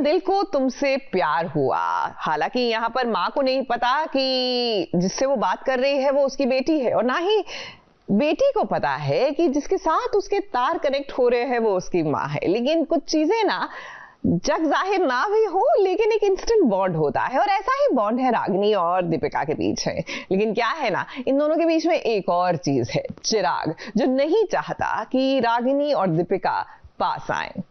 दिल को तुमसे प्यार हुआ। हालांकि यहाँ पर माँ को नहीं पता कि जिससे वो बात कर रही है वो उसकी बेटी है, और ना ही बेटी को पता है कि जिसके साथ उसके तार कनेक्ट हो रहे हैं वो उसकी माँ है। लेकिन कुछ चीजें ना जग जाहिर ना भी हो, लेकिन एक इंस्टेंट बॉन्ड होता है, और ऐसा ही बॉन्ड है रागिनी और दीपिका के बीच है। लेकिन क्या है ना, इन दोनों के बीच में एक और चीज है, चिराग, जो नहीं चाहता कि रागिनी और दीपिका पास आए।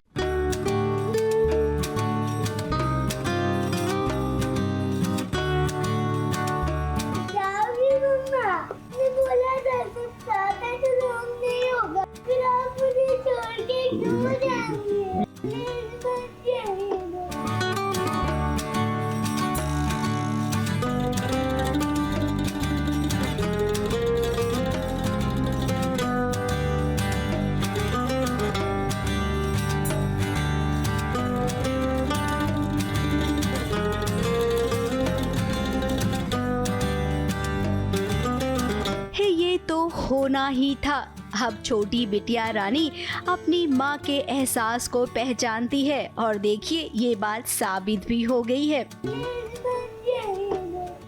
होना ही था। अब छोटी बिटिया रानी अपनी माँ के एहसास को पहचानती है और देखिए ये बात साबित भी हो गई है।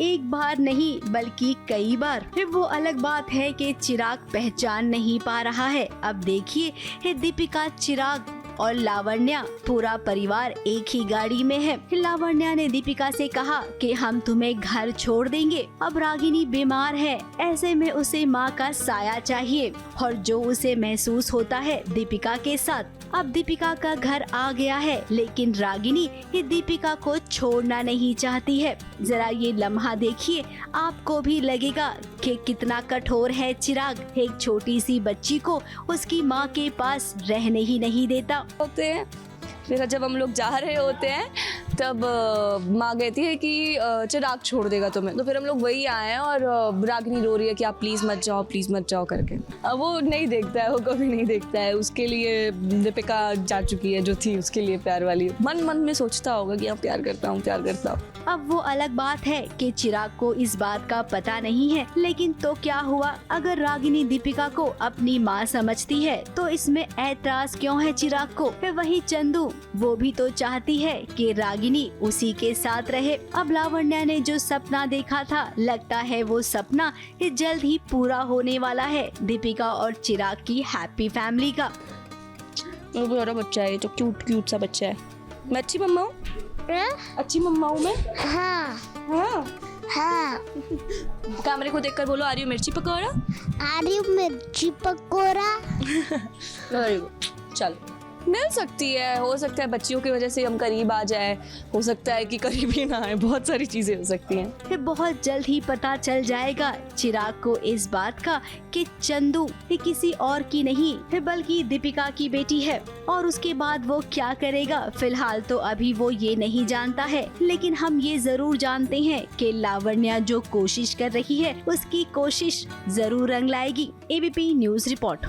एक बार नहीं बल्कि कई बार। फिर वो अलग बात है कि चिराग पहचान नहीं पा रहा है। अब देखिए दीपिका, चिराग और लावण्या, पूरा परिवार एक ही गाड़ी में है। लावण्या ने दीपिका से कहा कि हम तुम्हें घर छोड़ देंगे। अब रागिनी बीमार है, ऐसे में उसे माँ का साया चाहिए, और जो उसे महसूस होता है दीपिका के साथ। अब दीपिका का घर आ गया है, लेकिन रागिनी ये दीपिका को छोड़ना नहीं चाहती है। जरा ये लम्हा देखिए, आपको भी लगेगा कि कितना कठोर है चिराग। एक छोटी सी बच्ची को उसकी माँ के पास रहने ही नहीं देता। होते हैं फिर जब हम लोग जा रहे होते हैं तब माँ कहती है कि चिराग छोड़ देगा तुम्हें, तो फिर हम लोग वही आए हैं और रागिनी रो रही है कि आप प्लीज़ मत जाओ, प्लीज़ मत जाओ करके। अब वो नहीं देखता है, वो कभी नहीं देखता है। उसके लिए दीपिका जा चुकी है, जो थी उसके लिए प्यार वाली। मन मन में सोचता होगा कि आप प्यार करता हूँ, प्यार करता हूँ। अब वो अलग बात है कि चिराग को इस बात का पता नहीं है, लेकिन तो क्या हुआ, अगर रागिनी दीपिका को अपनी माँ समझती है तो इसमें ऐतराज क्यों है चिराग को। फिर वही चंदू, वो भी तो चाहती है कि रागिनी उसी के साथ रहे। अब लावण्या ने जो सपना देखा था, लगता है वो सपना जल्द ही पूरा होने वाला है, दीपिका और चिराग की हैप्पी फैमिली का। वो भी बड़ा बच्चा है, जो क्यूट क्यूट सा बच्चा है। मैं अच्छी मम्मा हूँ, अच्छी मम्मा हूँ मैं। हाँ हाँ हाँ। कैमरे को देखकर बोलो, आ रही हूँ मिर्ची पकौड़ा। आ रही हूँ मिर्ची पकौड़ा। चल मिल सकती है, हो सकता है बच्चियों की वजह से हम करीब आ जाए, हो सकता है कि करीब ही ना आए, बहुत सारी चीजें हो सकती हैं। फिर बहुत जल्द ही पता चल जाएगा चिराग को इस बात का कि चंदू ये किसी और की नहीं है बल्कि दीपिका की बेटी है, और उसके बाद वो क्या करेगा फिलहाल तो अभी वो ये नहीं जानता है। लेकिन हम ये जरूर जानते हैं कि लावण्या जो कोशिश कर रही है उसकी कोशिश जरूर रंग लाएगी। ABP news report.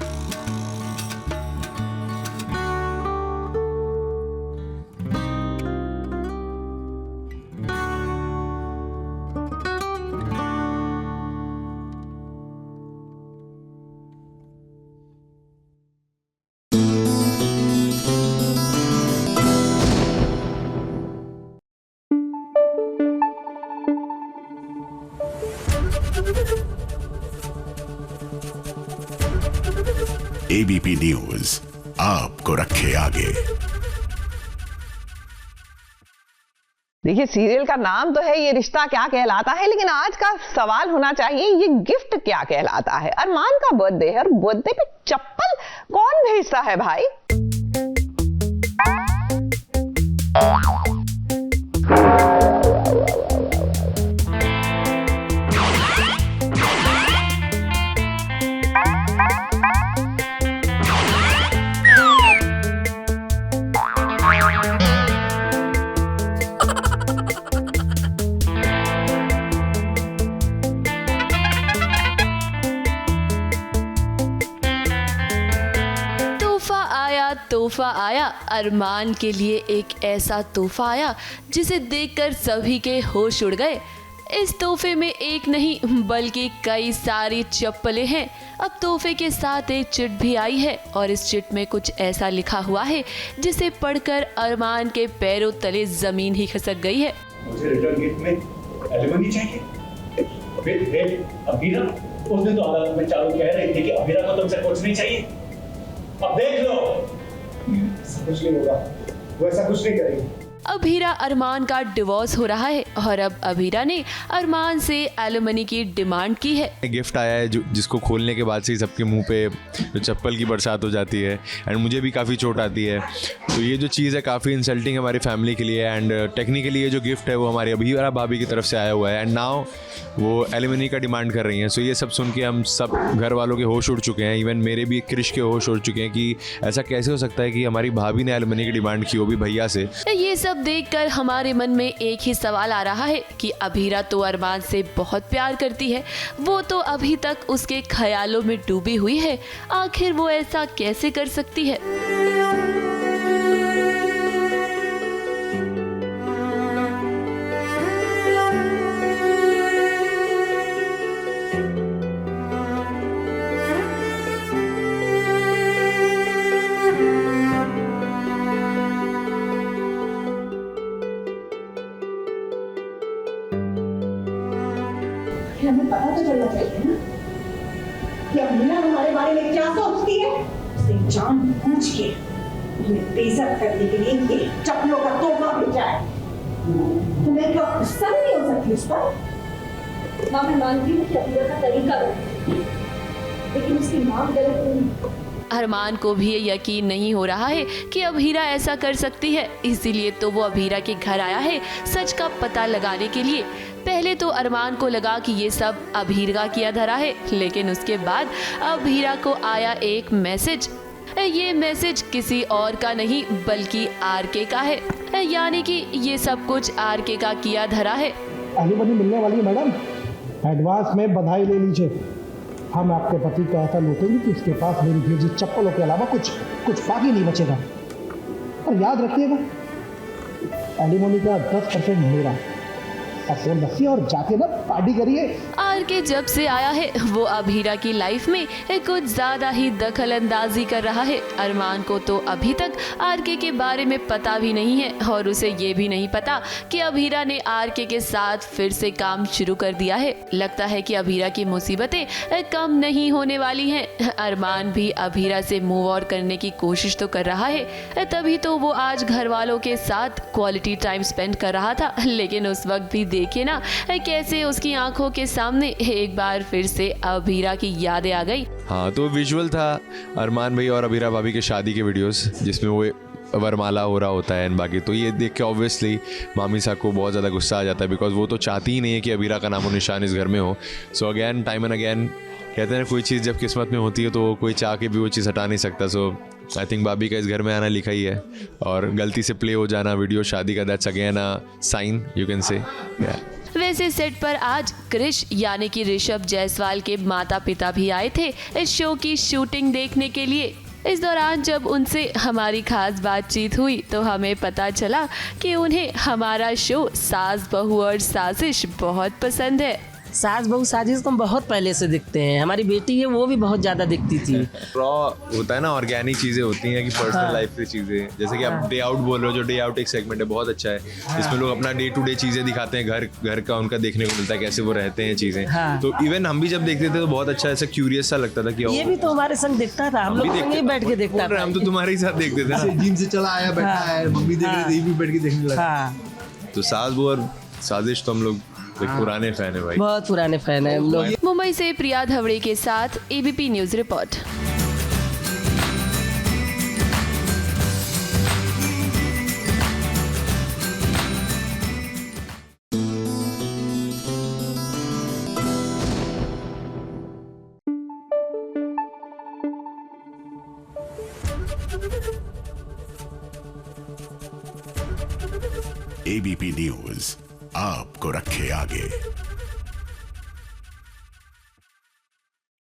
ABP news आपको रखे आगे। देखिए, सीरियल का नाम तो है ये रिश्ता क्या कहलाता है, लेकिन आज का सवाल होना चाहिए ये गिफ्ट क्या कहलाता है। अरमान का बर्थडे है और बर्थडे पे चप्पल कौन भेजता है भाई? तोहफा आया, अरमान के लिए एक ऐसा तोहफा आया जिसे देखकर सभी के होश उड़ गए। इस तोहफे में एक नहीं बल्कि कई सारी चप्पलें हैं। अब तोहफे के साथ एक चिट भी आई है और इस चिट में कुछ ऐसा लिखा हुआ है जिसे पढ़कर अरमान के पैरों तले जमीन ही खिसक गई है। मुझे रिटर्न गिफ्ट में एलिमनी चाहिए। फिर अबीरा उस दिन तो अदालत में चालू कह रही थी कि अबीरा को तुमसे कुछ नहीं चाहिए। अब देख लो, ऐसा कुछ नहीं होगा, वो ऐसा कुछ नहीं करेगी। अबीरा अरमान का डिवोर्स हो रहा है और अब अबीरा ने अरमान से एलिमनी की डिमांड की है। गिफ्ट आया है जिसको खोलने के बाद से ही सबके मुंह पे जो चप्पल की बरसात हो जाती है एंड मुझे भी काफ़ी चोट आती है। तो ये जो चीज़ है काफ़ी इंसल्टिंग हमारी फैमिली के लिए एंड टेक्निकली ये जो गिफ्ट है वो हमारी अबीरा भाभी की तरफ से आया हुआ है एंड नाउ वो एलिमनी का डिमांड कर रही हैं। सो ये सब सुन के हम सब घर वालों के होश उड़ चुके हैं, इवन मेरे भी क्रिश के होश उड़ चुके हैं कि ऐसा कैसे हो सकता है कि हमारी भाभी ने एलिमनी की डिमांड की, वो भी भैया से। ये सब देखकर हमारे मन में एक ही सवाल आ रहा है कि अबीरा तो अरमान से बहुत प्यार करती है, वो तो अभी तक उसके ख्यालों में डूबी हुई है, आखिर वो ऐसा कैसे कर सकती है? हमें पता तो चलना चाहिए ना कि अमीना हमारे बारे में क्या सोचती है। उसे जानबूझ के हमें बेइज्जत करने के लिए ये चप्पलों का तोहफा भेजा है। तुम्हें क्या गुस्सा नहीं हो सकती उस पर? मैं मानती हूँ कि अमीना का तरीका लेकिन उसकी माँ गलत नहीं। अरमान को भी ये यकीन नहीं हो रहा है कि अबीरा ऐसा कर सकती है, इसीलिए तो वो अबीरा के घर आया है सच का पता लगाने के लिए। पहले तो अरमान को लगा कि ये सब अबीरा किया धरा है, लेकिन उसके बाद अबीरा को आया एक मैसेज। ये मैसेज किसी और का नहीं बल्कि आरके का है, यानी कि ये सब कुछ आरके का किया धरा है। एलिमनी मिलने वाली है मैडम, एडवांस में बधाई ले लीजिए। हम आपके पति का ऐसा लूटेंगे कि उसके पास मेरी भेजी चप्पलों के अलावा कुछ बाकी नहीं बचेगा। और याद रखिएगा, एलिमनी का 10% मेरा। फोन रखिए और जाके ना पार्टी करिए। आरके जब से आया है वो अबीरा की लाइफ में कुछ ज्यादा ही दखल अंदाजी कर रहा है। अरमान को तो अभी तक आरके के बारे में पता भी नहीं है और उसे ये भी नहीं पता कि अबीरा ने आरके के साथ फिर से काम शुरू कर दिया है। लगता है कि अबीरा की मुसीबतें कम नहीं होने वाली हैं। अरमान भी अबीरा से मूव ऑन करने की कोशिश तो कर रहा है, तभी तो वो आज घर वालों के साथ क्वालिटी टाइम स्पेंड कर रहा था। लेकिन उस वक्त भी देखिए ना कैसे उसकी आंखों के सामने एक बार फिर से अबीरा की यादें आ गई। हाँ, तो विजुअल था अरमान भाई और अबीरा भाभी के शादी के वीडियोस जिसमें वो वरमाला हो रहा होता है एंड बाकी। तो ये देख के ऑब्वियसली मामी साहब को बहुत ज़्यादा गुस्सा आ जाता है, बिकॉज वो तो चाहती ही नहीं है कि अबीरा का नामो निशान इस घर में हो। So again time and again कहते हैं कोई चीज़ जब किस्मत में होती है तो कोई चाह के भी वो चीज़ हटा नहीं सकता। सो आई थिंक भाभी का इस घर में आना लिखा ही है और गलती से प्ले हो जाना वीडियो शादी का, that's again a sign you can say. वैसे सेट पर आज क्रिश यानी कि ऋषभ जायसवाल के माता पिता भी आए थे इस शो की शूटिंग देखने के लिए। इस दौरान जब उनसे हमारी खास बातचीत हुई तो हमें पता चला कि उन्हें हमारा शो सास बहू और साजिश बहुत पसंद है। सास बहू साजिश तो हम बहुत पहले से देखते हैं, हमारी बेटी है वो भी बहुत ज़्यादा देखती थी। रॉ होता है ना, ऑर्गेनिक चीज़ें होती हैं कि पर्सनल लाइफ की चीज़ें, जैसे कि आप डे आउट बोल रहे हो, जो डे आउट एक सेगमेंट है बहुत अच्छा है। इसमें लोग अपना डे टू डे चीज़ें दिखाते हैं, घर का उनका देखने को मिलता है कैसे वो रहते हैं चीज़ें। तो इवन हम भी जब देखते थे तो बहुत अच्छा ऐसा क्यूरियस सा लगता था कि ये भी तो हमारे संग देखता था, हम लोग संग बैठ के देखता था। हम तो तुम्हारे ही साथ देखते थे ना, जिम से चला आया बैठा है, मम्मी देख रही थी भी बैठ के देखने लगा। तो सास बहू और साजिश तो हम लोग पुराने फैन है भाई, बहुत पुराने फैन है हम लोग। मुंबई से प्रिया धवड़े के साथ ABP news report. ABP news आपको रखे आगे।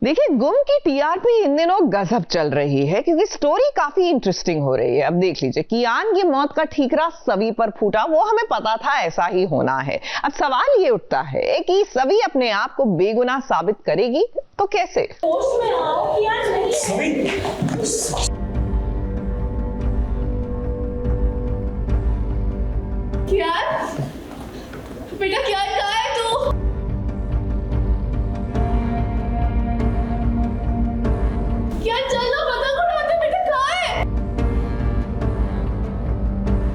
देखिए, गुम की टीआरपी इन दिनों गजब चल रही है क्योंकि स्टोरी काफी इंटरेस्टिंग हो रही है। अब देख लीजिए, कियान की मौत का ठीकरा सवी पर फूटा, वो हमें पता था ऐसा ही होना है। अब सवाल ये उठता है कि सवी अपने आप को बेगुनाह साबित करेगी तो कैसे? बेटा क्या कहा है तू? क्या चलना पता करो बेटा कहाँ है?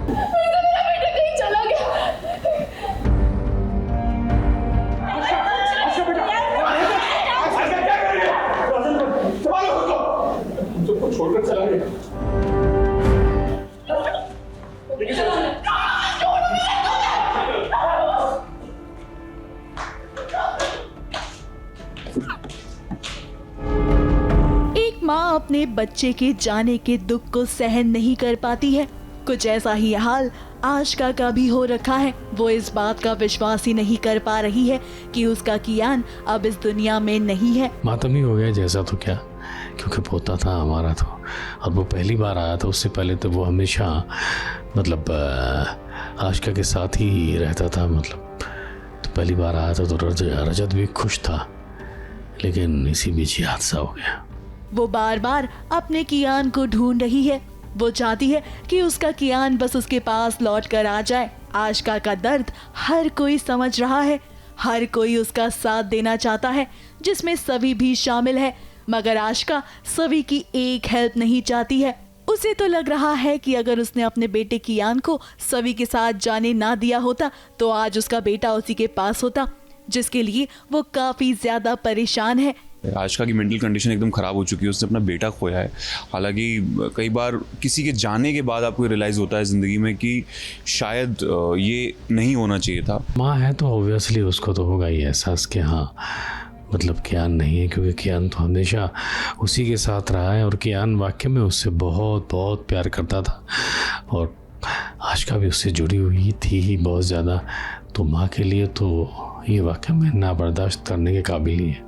मेरा बेटा कहीं चला गया। सबको छोड़कर चला गया। माँ अपने बच्चे के जाने के दुख को सहन नहीं कर पाती है। कुछ ऐसा ही हाल आशिका का भी हो रखा है। वो इस बात का विश्वास ही नहीं कर पा रही है कि उसका कियान अब इस दुनिया में नहीं है। मातम ही हो गया जैसा तो क्या, क्योंकि पोता था हमारा तो, और वो पहली बार आया था। उससे पहले तो वो हमेशा मतलब आशिका के साथ ही रहता था। मतलब तो पहली बार आया था तो रजत भी खुश था, लेकिन इसी बीच ही हादसा हो गया। वो बार बार अपने कियान को ढूंढ रही है। वो चाहती है कि उसका कियान बस उसके पास लौट कर आ जाए। आशिका का दर्द हर कोई समझ रहा है, हर कोई उसका साथ देना चाहता है, जिसमें सभी भी शामिल है। मगर आशिका सभी की एक हेल्प नहीं चाहती है। उसे तो लग रहा है कि अगर उसने अपने बेटे कियान को सभी के साथ जाने ना दिया होता तो आज उसका बेटा उसी के पास होता, जिसके लिए वो काफी ज्यादा परेशान है। आशिका की मेंटल कंडीशन एकदम ख़राब हो चुकी है। उसने अपना बेटा खोया है। हालांकि कई बार किसी के जाने के बाद आपको रियलाइज़ होता है ज़िंदगी में कि शायद ये नहीं होना चाहिए था। माँ है तो ऑब्वियसली उसको तो होगा ही एहसास कि हाँ मतलब कियान नहीं है, क्योंकि कियान तो हमेशा उसी के साथ रहा है और कियान वाकई में उससे बहुत बहुत प्यार करता था और आशिका भी उससे जुड़ी हुई थी ही बहुत ज़्यादा। तो माँ के लिए तो ये वाकई में ना बर्दाश्त करने के काबिल ही है।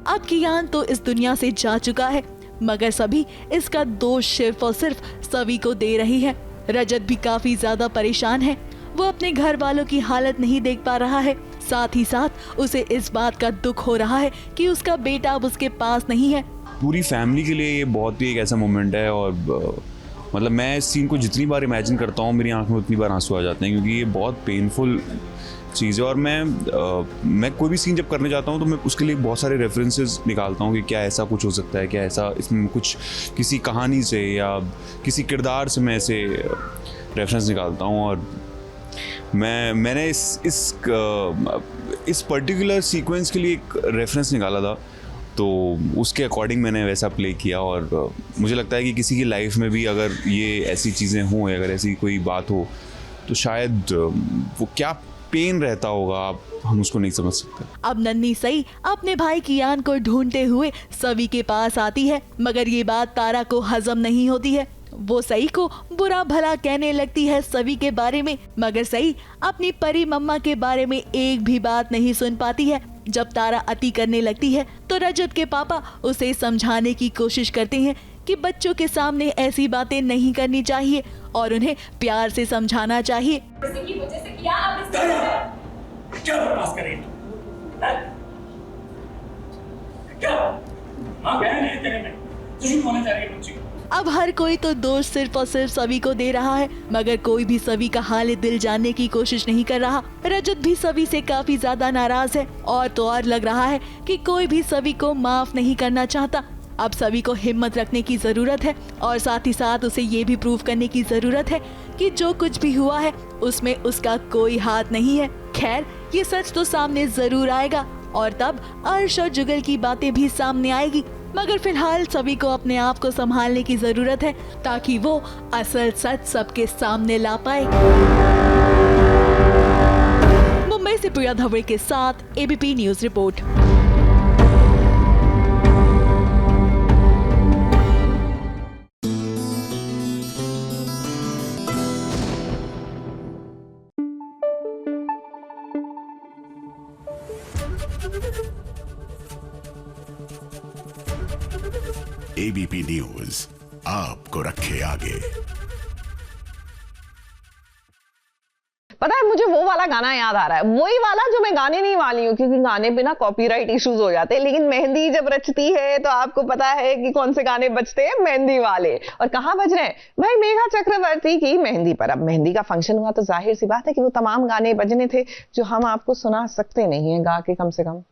अब कियान तो इस दुनिया से जा चुका है, मगर सभी इसका दोष सिर्फ और सिर्फ सभी को दे रही है। रजत भी काफी ज्यादा परेशान है। वो अपने घर वालों की हालत नहीं देख पा रहा है। साथ ही साथ उसे इस बात का दुख हो रहा है कि उसका बेटा अब उसके पास नहीं है। पूरी फैमिली के लिए ये बहुत ही एक ऐसा मोमेंट है और मतलब मैं इस सीन को जितनी बार इमेजिन करता हूँ मेरी आंख में उतनी बार आंसू आ जाते हैं, क्योंकि ये बहुत पेनफुल चीज़ है। और मैं कोई भी सीन जब करने जाता हूँ तो मैं उसके लिए बहुत सारे रेफरेंसेस निकालता हूँ कि क्या ऐसा कुछ हो सकता है, क्या ऐसा इसमें कुछ किसी कहानी से या किसी किरदार से मैं ऐसे रेफरेंस निकालता हूँ। और मैंने इस पर्टिकुलर सीक्वेंस के लिए एक रेफरेंस निकाला था, तो उसके अकॉर्डिंग मैंने वैसा प्ले किया। और मुझे लगता है कि किसी की लाइफ में भी अगर ये ऐसी चीज़ें हों, अगर ऐसी कोई बात हो, तो शायद वो क्या पेन रहता होगा हम उसको नहीं समझ सकते। अब नन्ही सई अपने भाई कियान को ढूंढते हुए सवी के पास आती है, मगर ये बात तारा को हजम नहीं होती है। वो सई को बुरा भला कहने लगती है सवी के बारे में, मगर सई अपनी परी मम्मा के बारे में एक भी बात नहीं सुन पाती है। जब तारा अति करने लगती है तो रजत के पापा उसे समझाने की कोशिश करते हैं कि बच्चों के सामने ऐसी बातें नहीं करनी चाहिए और उन्हें प्यार से समझाना चाहिए। क्या बकवास कर रही है? क्या मां बहन है तेरे में, झूठ बोलने जा रही है बच्ची। अब हर कोई तो दोष सिर्फ और सिर्फ सवी को दे रहा है, मगर कोई भी सवी का हाल दिल जानने की कोशिश नहीं कर रहा। रजत भी सवी से काफी ज्यादा नाराज है और तो और लग रहा है कि कोई भी सवी को माफ नहीं करना चाहता। अब सभी को हिम्मत रखने की जरूरत है और साथ ही साथ उसे ये भी प्रूव करने की जरूरत है कि जो कुछ भी हुआ है उसमें उसका कोई हाथ नहीं है। खैर, ये सच तो सामने जरूर आएगा और तब अर्श और जुगल की बातें भी सामने आएगी, मगर फिलहाल सभी को अपने आप को संभालने की जरूरत है ताकि वो असल सच सबके सामने ला पाए। मुंबई से प्रिया धवड़े के साथ ABP news report. ABP news आपको रखे आगे। पता है मुझे वो वाला गाना याद आ रहा है, वही वाला जो मैं गाने नहीं वाली हूँ क्योंकि गाने पे ना कॉपीराइट इश्यूज हो जाते हैं, लेकिन मेहंदी जब रचती है तो आपको पता है कि कौन से गाने बजते हैं, मेहंदी वाले। और कहाँ बज रहे हैं भाई, मेघा चक्रवर्ती की मेहंदी पर। अब मेहंदी का फंक्शन हुआ तो जाहिर सी बात है कि वो तमाम गाने बजने थे जो हम आपको सुना सकते नहीं है गा के कम से कम।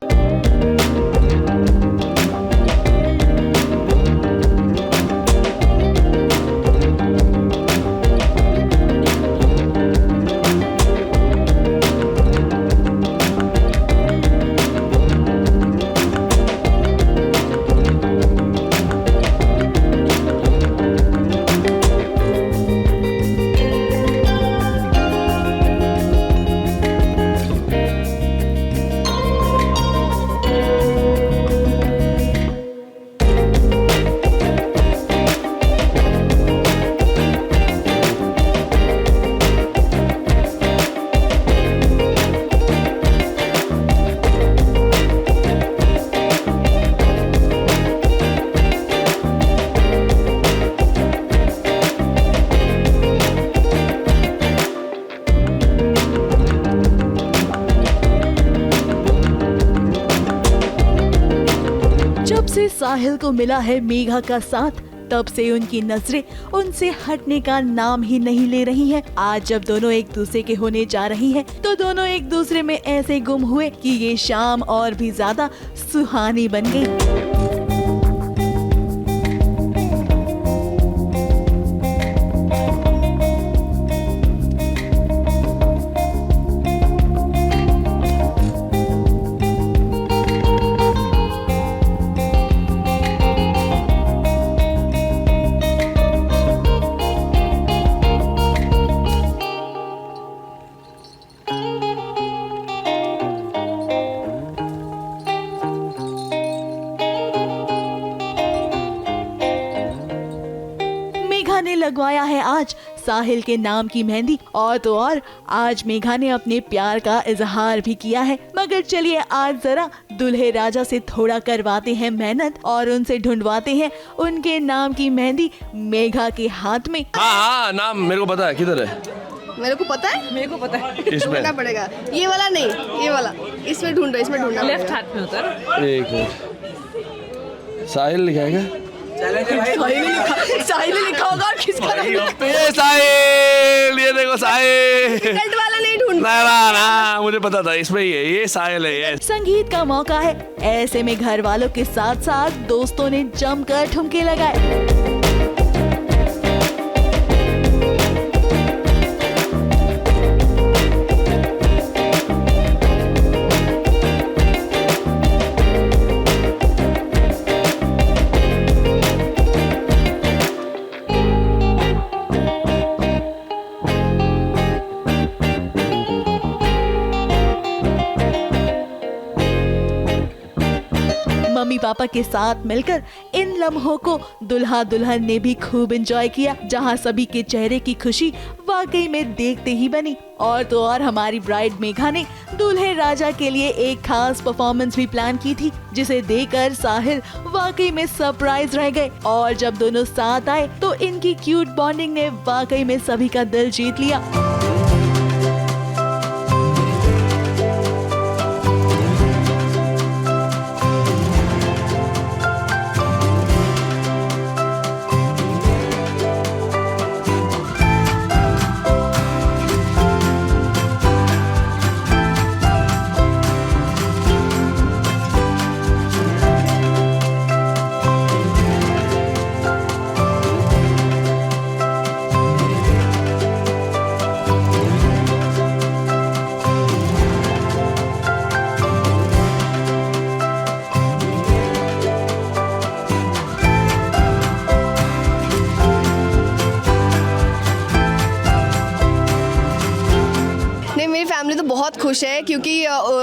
साहिल को मिला है मेघा का साथ, तब से उनकी नजरें उनसे हटने का नाम ही नहीं ले रही हैं। आज जब दोनों एक दूसरे के होने जा रही हैं, तो दोनों एक दूसरे में ऐसे गुम हुए कि ये शाम और भी ज्यादा सुहानी बन गई। ने लगवाया है आज साहिल के नाम की मेहंदी, और तो और आज मेघा ने अपने प्यार का इजहार भी किया है। मगर चलिए आज जरा दुल्हे राजा से थोड़ा करवाते हैं मेहनत और उनसे ढूंढवाते हैं उनके नाम की मेहंदी मेघा के हाथ में। हाँ, नाम मेरे को पता है, किधर है? मेरे को पता है, मेरे को पता है। इसमें ढूंढना पड़ेगा, ये वाला नहीं, ये वाला, इसमें ढूंढो, इसमें ढूंढना लेफ्ट हाथ में होता है। एक मिनट, साहिल लिखा है क्या? साहिल लिखा होगा और किसका नाम? ये साहिल, ये देखो साहिल। टिकट वाला नहीं ढूंढना। ना, मुझे पता था इसमें ही है, ये साहिल है। ये संगीत का मौका है, ऐसे में घर वालों के साथ साथ दोस्तों ने जमकर ठुमके लगाए। मम्मी पापा के साथ मिलकर इन लम्हों को दुल्हा दुल्हन ने भी खूब एंजॉय किया, जहां सभी के चेहरे की खुशी वाकई में देखते ही बनी। और तो और हमारी ब्राइड मेघा ने दूल्हे राजा के लिए एक खास परफॉर्मेंस भी प्लान की थी, जिसे देखकर साहिल वाकई में सरप्राइज रह गए। और जब दोनों साथ आए तो इनकी क्यूट बॉन्डिंग ने वाकई में सभी का दिल जीत लिया। फैमिली तो बहुत खुश है क्योंकि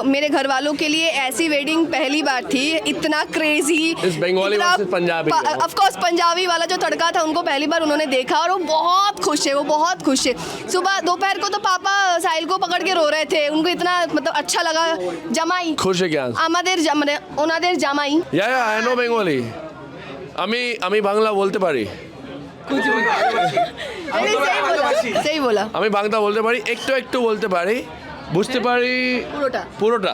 मेरे घर वालों के लिए ऐसी वेडिंग पहली बार थी, इतना crazy. Bengali versus Punjabi, of course Punjabi वाला जो तड़का था उनको पहली बार उन्होंने देखा और वो बहुत खुश है, वो बहुत खुश है। सुबह दोपहर को तो पापा साहिल को पकड़ के रो रहे थे, उनको इतना मतलब अच्छा लगा। जमाई खुश है क्या? আমাদের জামাই या आई नो बंगाली। আমি বাংলা বলতে পারি, सही बोला। আমি বাংলা বলতে পারি, একটু বলতে পারি, বুঝতে পারি পুরোটা।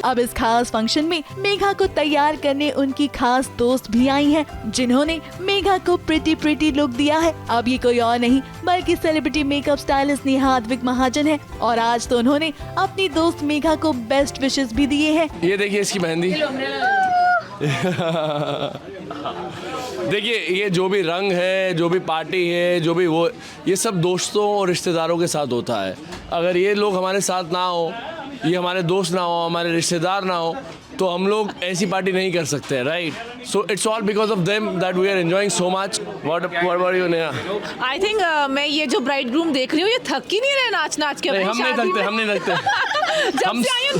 अब इस खास फंक्शन में मेघा को तैयार करने उनकी खास दोस्त भी आई हैं, जिन्होंने मेघा को प्रिटी लुक दिया है। अब ये कोई और नहीं बल्कि celebrity makeup stylist Neha Advik Mahajan है और आज तो उन्होंने अपनी दोस्त मेघा को बेस्ट विशेस भी दिए हैं। ये देखिए इसकी मेहंदी, देखिए ये जो भी रंग है, जो भी पार्टी है, जो भी वो, ये सब दोस्तों और रिश्तेदारों के साथ होता है। अगर ये लोग हमारे साथ ना हो, ये हमारे दोस्त ना हो, हमारे रिश्तेदार ना हो, तो हम लोग ऐसी पार्टी नहीं कर सकते, right? So it's all because of them that we are enjoying so much. What about you Neha? I think मैं ये जो ब्राइड ग्रूम देख रही हूँ, ये थक ही नहीं रहे नाच के। हम नहीं थकते जब से आई हूँ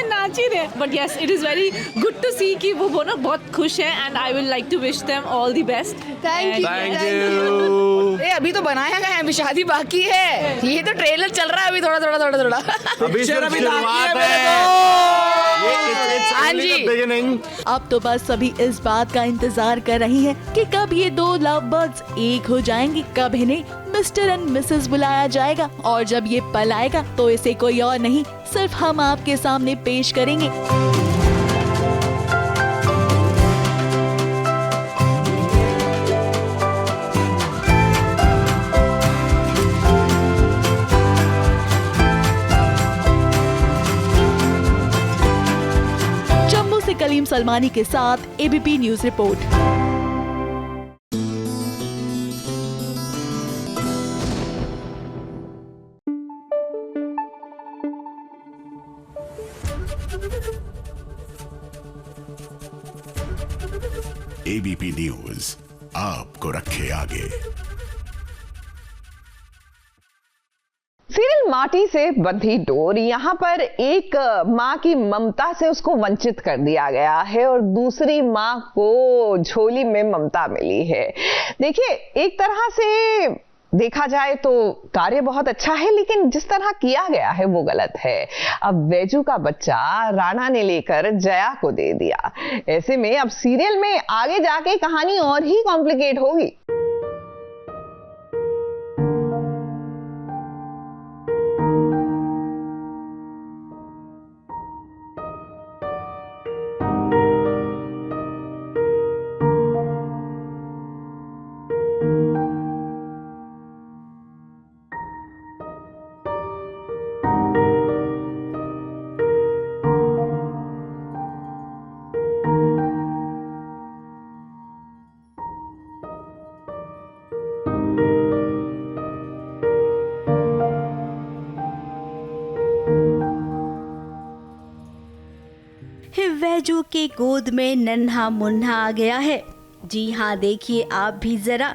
नाच ही रहे। But yes, it is very good to see कि वो ना बहुत खुश हैं and I will like to wish them all the best. Thank you. अभी तो बनाया गया है, अभी शादी बाकी है। ये तो ट्रेलर चल रहा है अभी थोड़ा। अभी शुरुआत है। हाँ जी। अब तो बस सभी इस बात का इंतजार कर रही हैं कि कब ये दो लव बर्ड्स एक हो जाएंगे, कब इन्हें मिस्टर एंड मिसेस बुलाया जाएगा और जब ये पल आएगा तो इसे कोई और नहीं सिर्फ हम आपके सामने पेश करेंगे। जम्मू से कलीम सलमानी के साथ ABP news report. ABP news आपको रखे आगे। सीरियल माटी से बंधी डोर, यहाँ पर एक माँ की ममता से उसको वंचित कर दिया गया है और दूसरी माँ को झोली में ममता मिली है। देखिए, एक तरह से देखा जाए तो कार्य बहुत अच्छा है, लेकिन जिस तरह किया गया है वो गलत है। अब वैजू का बच्चा राणा ने लेकर जया को दे दिया। ऐसे में अब सीरियल में आगे जाके कहानी और ही कॉम्प्लिकेट होगी। वैजू के गोद में नन्हा मुन्ना आ गया है। जी हाँ, देखिए आप भी जरा,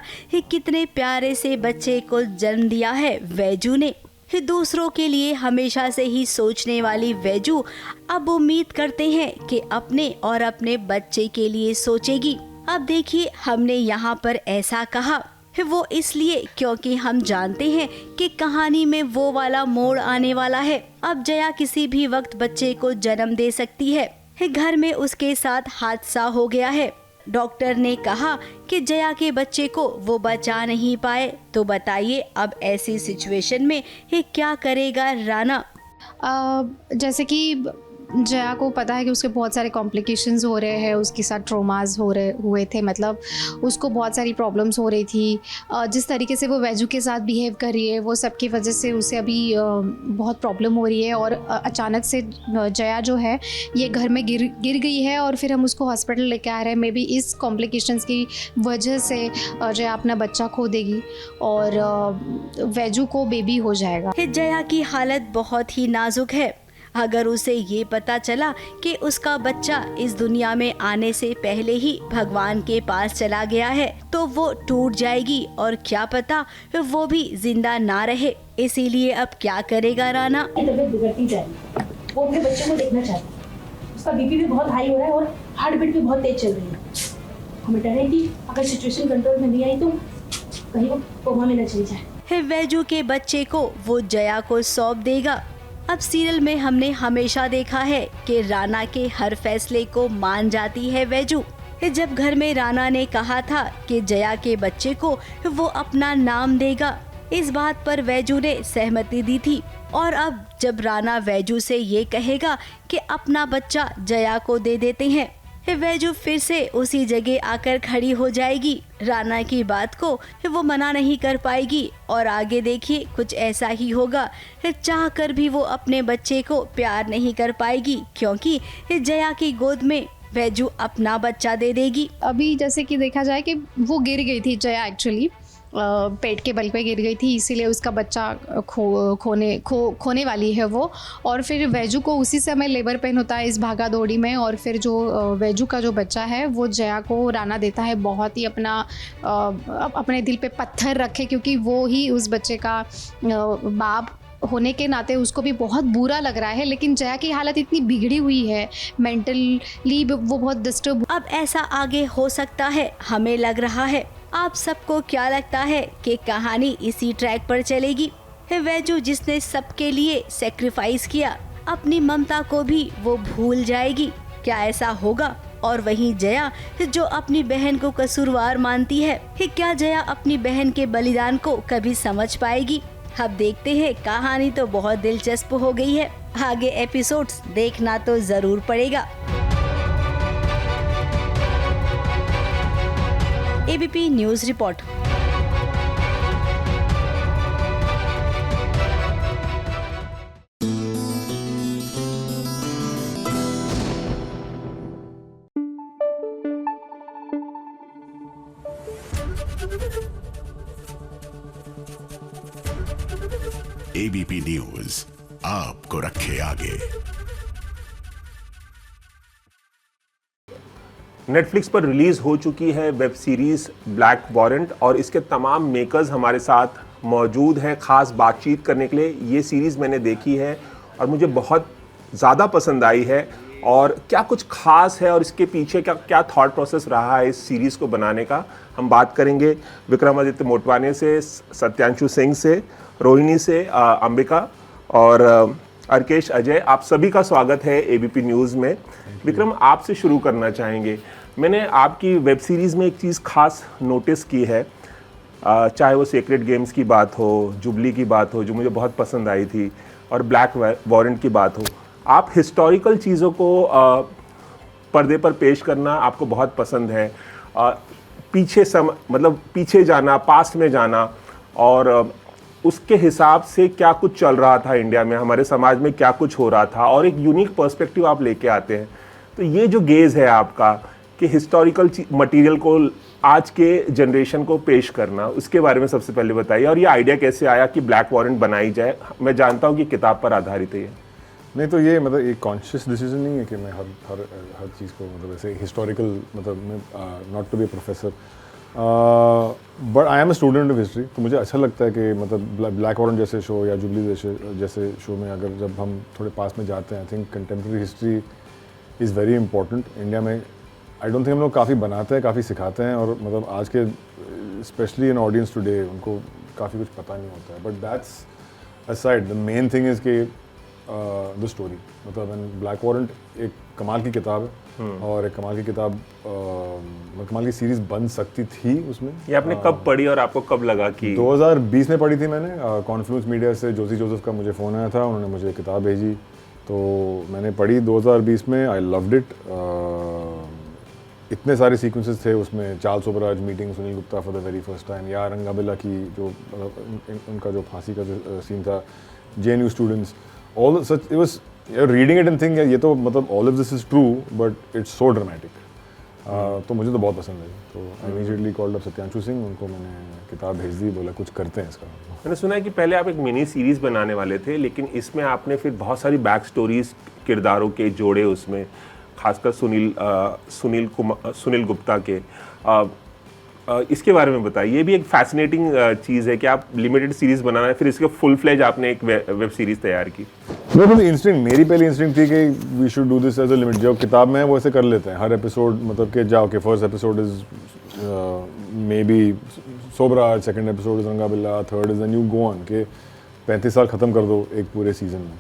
कितने प्यारे से बच्चे को जन्म दिया है वैजू ने। दूसरों के लिए हमेशा से ही सोचने वाली वैजू अब उम्मीद करते हैं कि अपने और अपने बच्चे के लिए सोचेगी। अब देखिए, हमने यहाँ पर ऐसा कहा वो इसलिए क्योंकि हम जानते हैं कि कहानी में वो वाला मोड़ आने वाला है। अब जया किसी भी वक्त बच्चे को जन्म दे सकती है। घर में उसके साथ हादसा हो गया है। डॉक्टर ने कहा कि जया के बच्चे को वो बचा नहीं पाए। तो बताइए, अब ऐसी सिचुएशन में क्या करेगा राणा? जैसे कि जया को पता है कि उसके बहुत सारे कॉम्प्लिकेशंस हो रहे हैं, उसके साथ ट्रोमास हुए थे, मतलब उसको बहुत सारी प्रॉब्लम्स हो रही थी। जिस तरीके से वो वैजू के साथ बिहेव कर रही है, वो सब की वजह से उसे अभी बहुत प्रॉब्लम हो रही है। और अचानक से जया जो है ये घर में गिर गई है और फिर हम उसको हॉस्पिटल लेके आ रहे हैं। मे बी इस कॉम्प्लिकेशंस की वजह से जया अपना बच्चा खो देगी और वैजू को बेबी हो जाएगा। जया की हालत बहुत ही नाजुक है। अगर उसे ये पता चला कि उसका बच्चा इस दुनिया में आने से पहले ही भगवान के पास चला गया है तो वो टूट जाएगी और क्या पता वो भी जिंदा ना रहे। इसीलिए अब क्या करेगा राणा? तबीयत बिगड़ती जा रही है, वो अपने बच्चे को देखना चाहता है। उसका बीपी भी बहुत हाई हो रहा है और हार्ट बीट भी बहुत तेज चल रही है। हमें डर है कि अगर सिचुएशन कंट्रोल में नहीं आई तो कहीं वो कोमा में न चली जाए। वैजू के बच्चे को वो जया को सौंप देगा। अब सीरियल में हमने हमेशा देखा है कि राणा के हर फैसले को मान जाती है वैजू। जब घर में राना ने कहा था कि जया के बच्चे को वो अपना नाम देगा। इस बात पर वैजू ने सहमति दी थी और अब जब राना वैजू से ये कहेगा कि अपना बच्चा जया को दे देते हैं, वैजू फिर से उसी जगह आकर खड़ी हो जाएगी। राना की बात को वो मना नहीं कर पाएगी और आगे देखिए कुछ ऐसा ही होगा। चाह कर भी वो अपने बच्चे को प्यार नहीं कर पाएगी क्योंकि जया की गोद में वैजू अपना बच्चा दे देगी। अभी जैसे कि देखा जाए कि वो गिर गई थी जया, एक्चुअली पेट के बल पे गिर गई थी, इसीलिए उसका बच्चा खोने वाली है वो। और फिर वैजू को उसी समय लेबर पेन होता है इस भागा दौड़ी में, और फिर जो वैजू का जो बच्चा है वो जया को राना देता है। बहुत ही अपने दिल पे पत्थर रखे क्योंकि वो ही उस बच्चे का बाप होने के नाते उसको भी बहुत बुरा लग रहा है, लेकिन जया की हालत इतनी बिगड़ी हुई है, मेंटली वो बहुत डिस्टर्ब। अब ऐसा आगे हो सकता है, हमें लग रहा है। आप सबको क्या लगता है कि कहानी इसी ट्रैक पर चलेगी? वैजू जिसने सबके लिए सेक्रीफाइस किया, अपनी ममता को भी वो भूल जाएगी, क्या ऐसा होगा? और वहीं जया जो अपनी बहन को कसूरवार मानती है, क्या जया अपनी बहन के बलिदान को कभी समझ पाएगी? अब देखते हैं। कहानी तो बहुत दिलचस्प हो गई है, आगे एपिसोड्स देखना तो जरूर पड़ेगा। ABP news report. ABP news आपको रखे आगे। नेटफ्लिक्स पर रिलीज हो चुकी है वेब सीरीज ब्लैक वॉरेंट और इसके तमाम मेकर्स हमारे साथ मौजूद हैं खास बातचीत करने के लिए। ये सीरीज़ मैंने देखी है और मुझे बहुत ज़्यादा पसंद आई है। और क्या कुछ खास है और इसके पीछे क्या थॉट प्रोसेस रहा है इस सीरीज़ को बनाने का, हम बात करेंगे विक्रमादित्य मोटवाने से, सत्यांशु सिंह से, रोहिणी से, अंबिका और अर्केश अजय। आप सभी का स्वागत है एबीपी न्यूज़ में। विक्रम, आपसे शुरू करना चाहेंगे। मैंने आपकी वेब सीरीज़ में एक चीज़ खास नोटिस की है, चाहे वो सेक्रेड गेम्स की बात हो, जुबली की बात हो जो मुझे बहुत पसंद आई थी, और ब्लैक वॉरेंट की बात हो, आप हिस्टोरिकल चीज़ों को पर्दे पर पेश करना आपको बहुत पसंद है। पीछे जाना, पास्ट में जाना और उसके हिसाब से क्या कुछ चल रहा था इंडिया में, हमारे समाज में क्या कुछ हो रहा था, और एक यूनिक पर्सपेक्टिव आप लेके आते हैं। तो ये जो गेज़ है आपका कि हिस्टोरिकल मटेरियल को आज के जनरेशन को पेश करना, उसके बारे में सबसे पहले बताइए। और ये आइडिया कैसे आया कि ब्लैक वॉरेंट बनाई जाए? मैं जानता हूँ कि किताब पर आधारित है ये। नहीं, तो ये मतलब एक कॉन्शियस डिसीजन नहीं है कि मैं हर चीज़ को मतलब ऐसे हिस्टोरिकल, मतलब not to be a professor but I am a student of history. तो मुझे अच्छा लगता है कि मतलब ब्लैक वॉरेंट जैसे शो या जुबली जैसे शो में अगर जब हम थोड़े पास में जाते हैं, I think contemporary history is very important. India में आई डोंट थिंक हम लोग काफ़ी बनाते हैं, काफ़ी सिखाते हैं, और मतलब आज के स्पेशली इन ऑडियंस टुडे उनको काफ़ी कुछ पता नहीं होता है। But that's aside, the main thing is कि द स्टोरी, मतलब ब्लैक वॉरेंट एक कमाल की किताब है और एक कमाल की किताब, कमाल की सीरीज़ बन सकती थी उसमें। ये आपने कब पढ़ी और आपको कब लगा कि? 2020 में पढ़ी थी मैंने। कॉन्फ्लुएंस मीडिया से जोशी जोसेफ का मुझे फ़ोन आया था, उन्होंने मुझे किताब भेजी तो मैंने पढ़ी 2020 में। I loved it. इतने सारे सीक्वेंसेस थे उसमें, Charles Sobhraj meeting Sunil Gupta for the very first time, या रंगाबिला की जो उनका जो फांसी का जो सीन था, JNU students, all such, it was reading it and think ये तो मतलब all of this is true but it's so dramatic. तो मुझे तो बहुत पसंद आई। तो I immediately called up Satyanshu Singh, उनको मैंने किताब भेज दी, बोला कुछ करते हैं इसका। मैंने सुना है कि पहले आप एक मिनी सीरीज़ बनाने वाले थे, लेकिन इसमें आपने फिर बहुत सारी बैक स्टोरीज किरदारों के जोड़े उसमें, खासकर सुनील गुप्ता के। इसके बारे में बताइए। ये भी एक फैसिनेटिंग चीज़ है कि आप लिमिटेड सीरीज़ बनाना है, फिर इसके फुल फ्लेज आपने एक वेब सीरीज़ तैयार की। मेरी पहली इंस्टिंक्ट थी कि we should do this as a limit. जो किताब में है वो ऐसे कर लेते हैं हर एपिसोड, मतलब कि जाओ कि first episode is may be Sobhraj, second episode is रंगाबिल्ला, third is and you go on के 35 साल ख़त्म कर दो एक पूरे सीज़न में।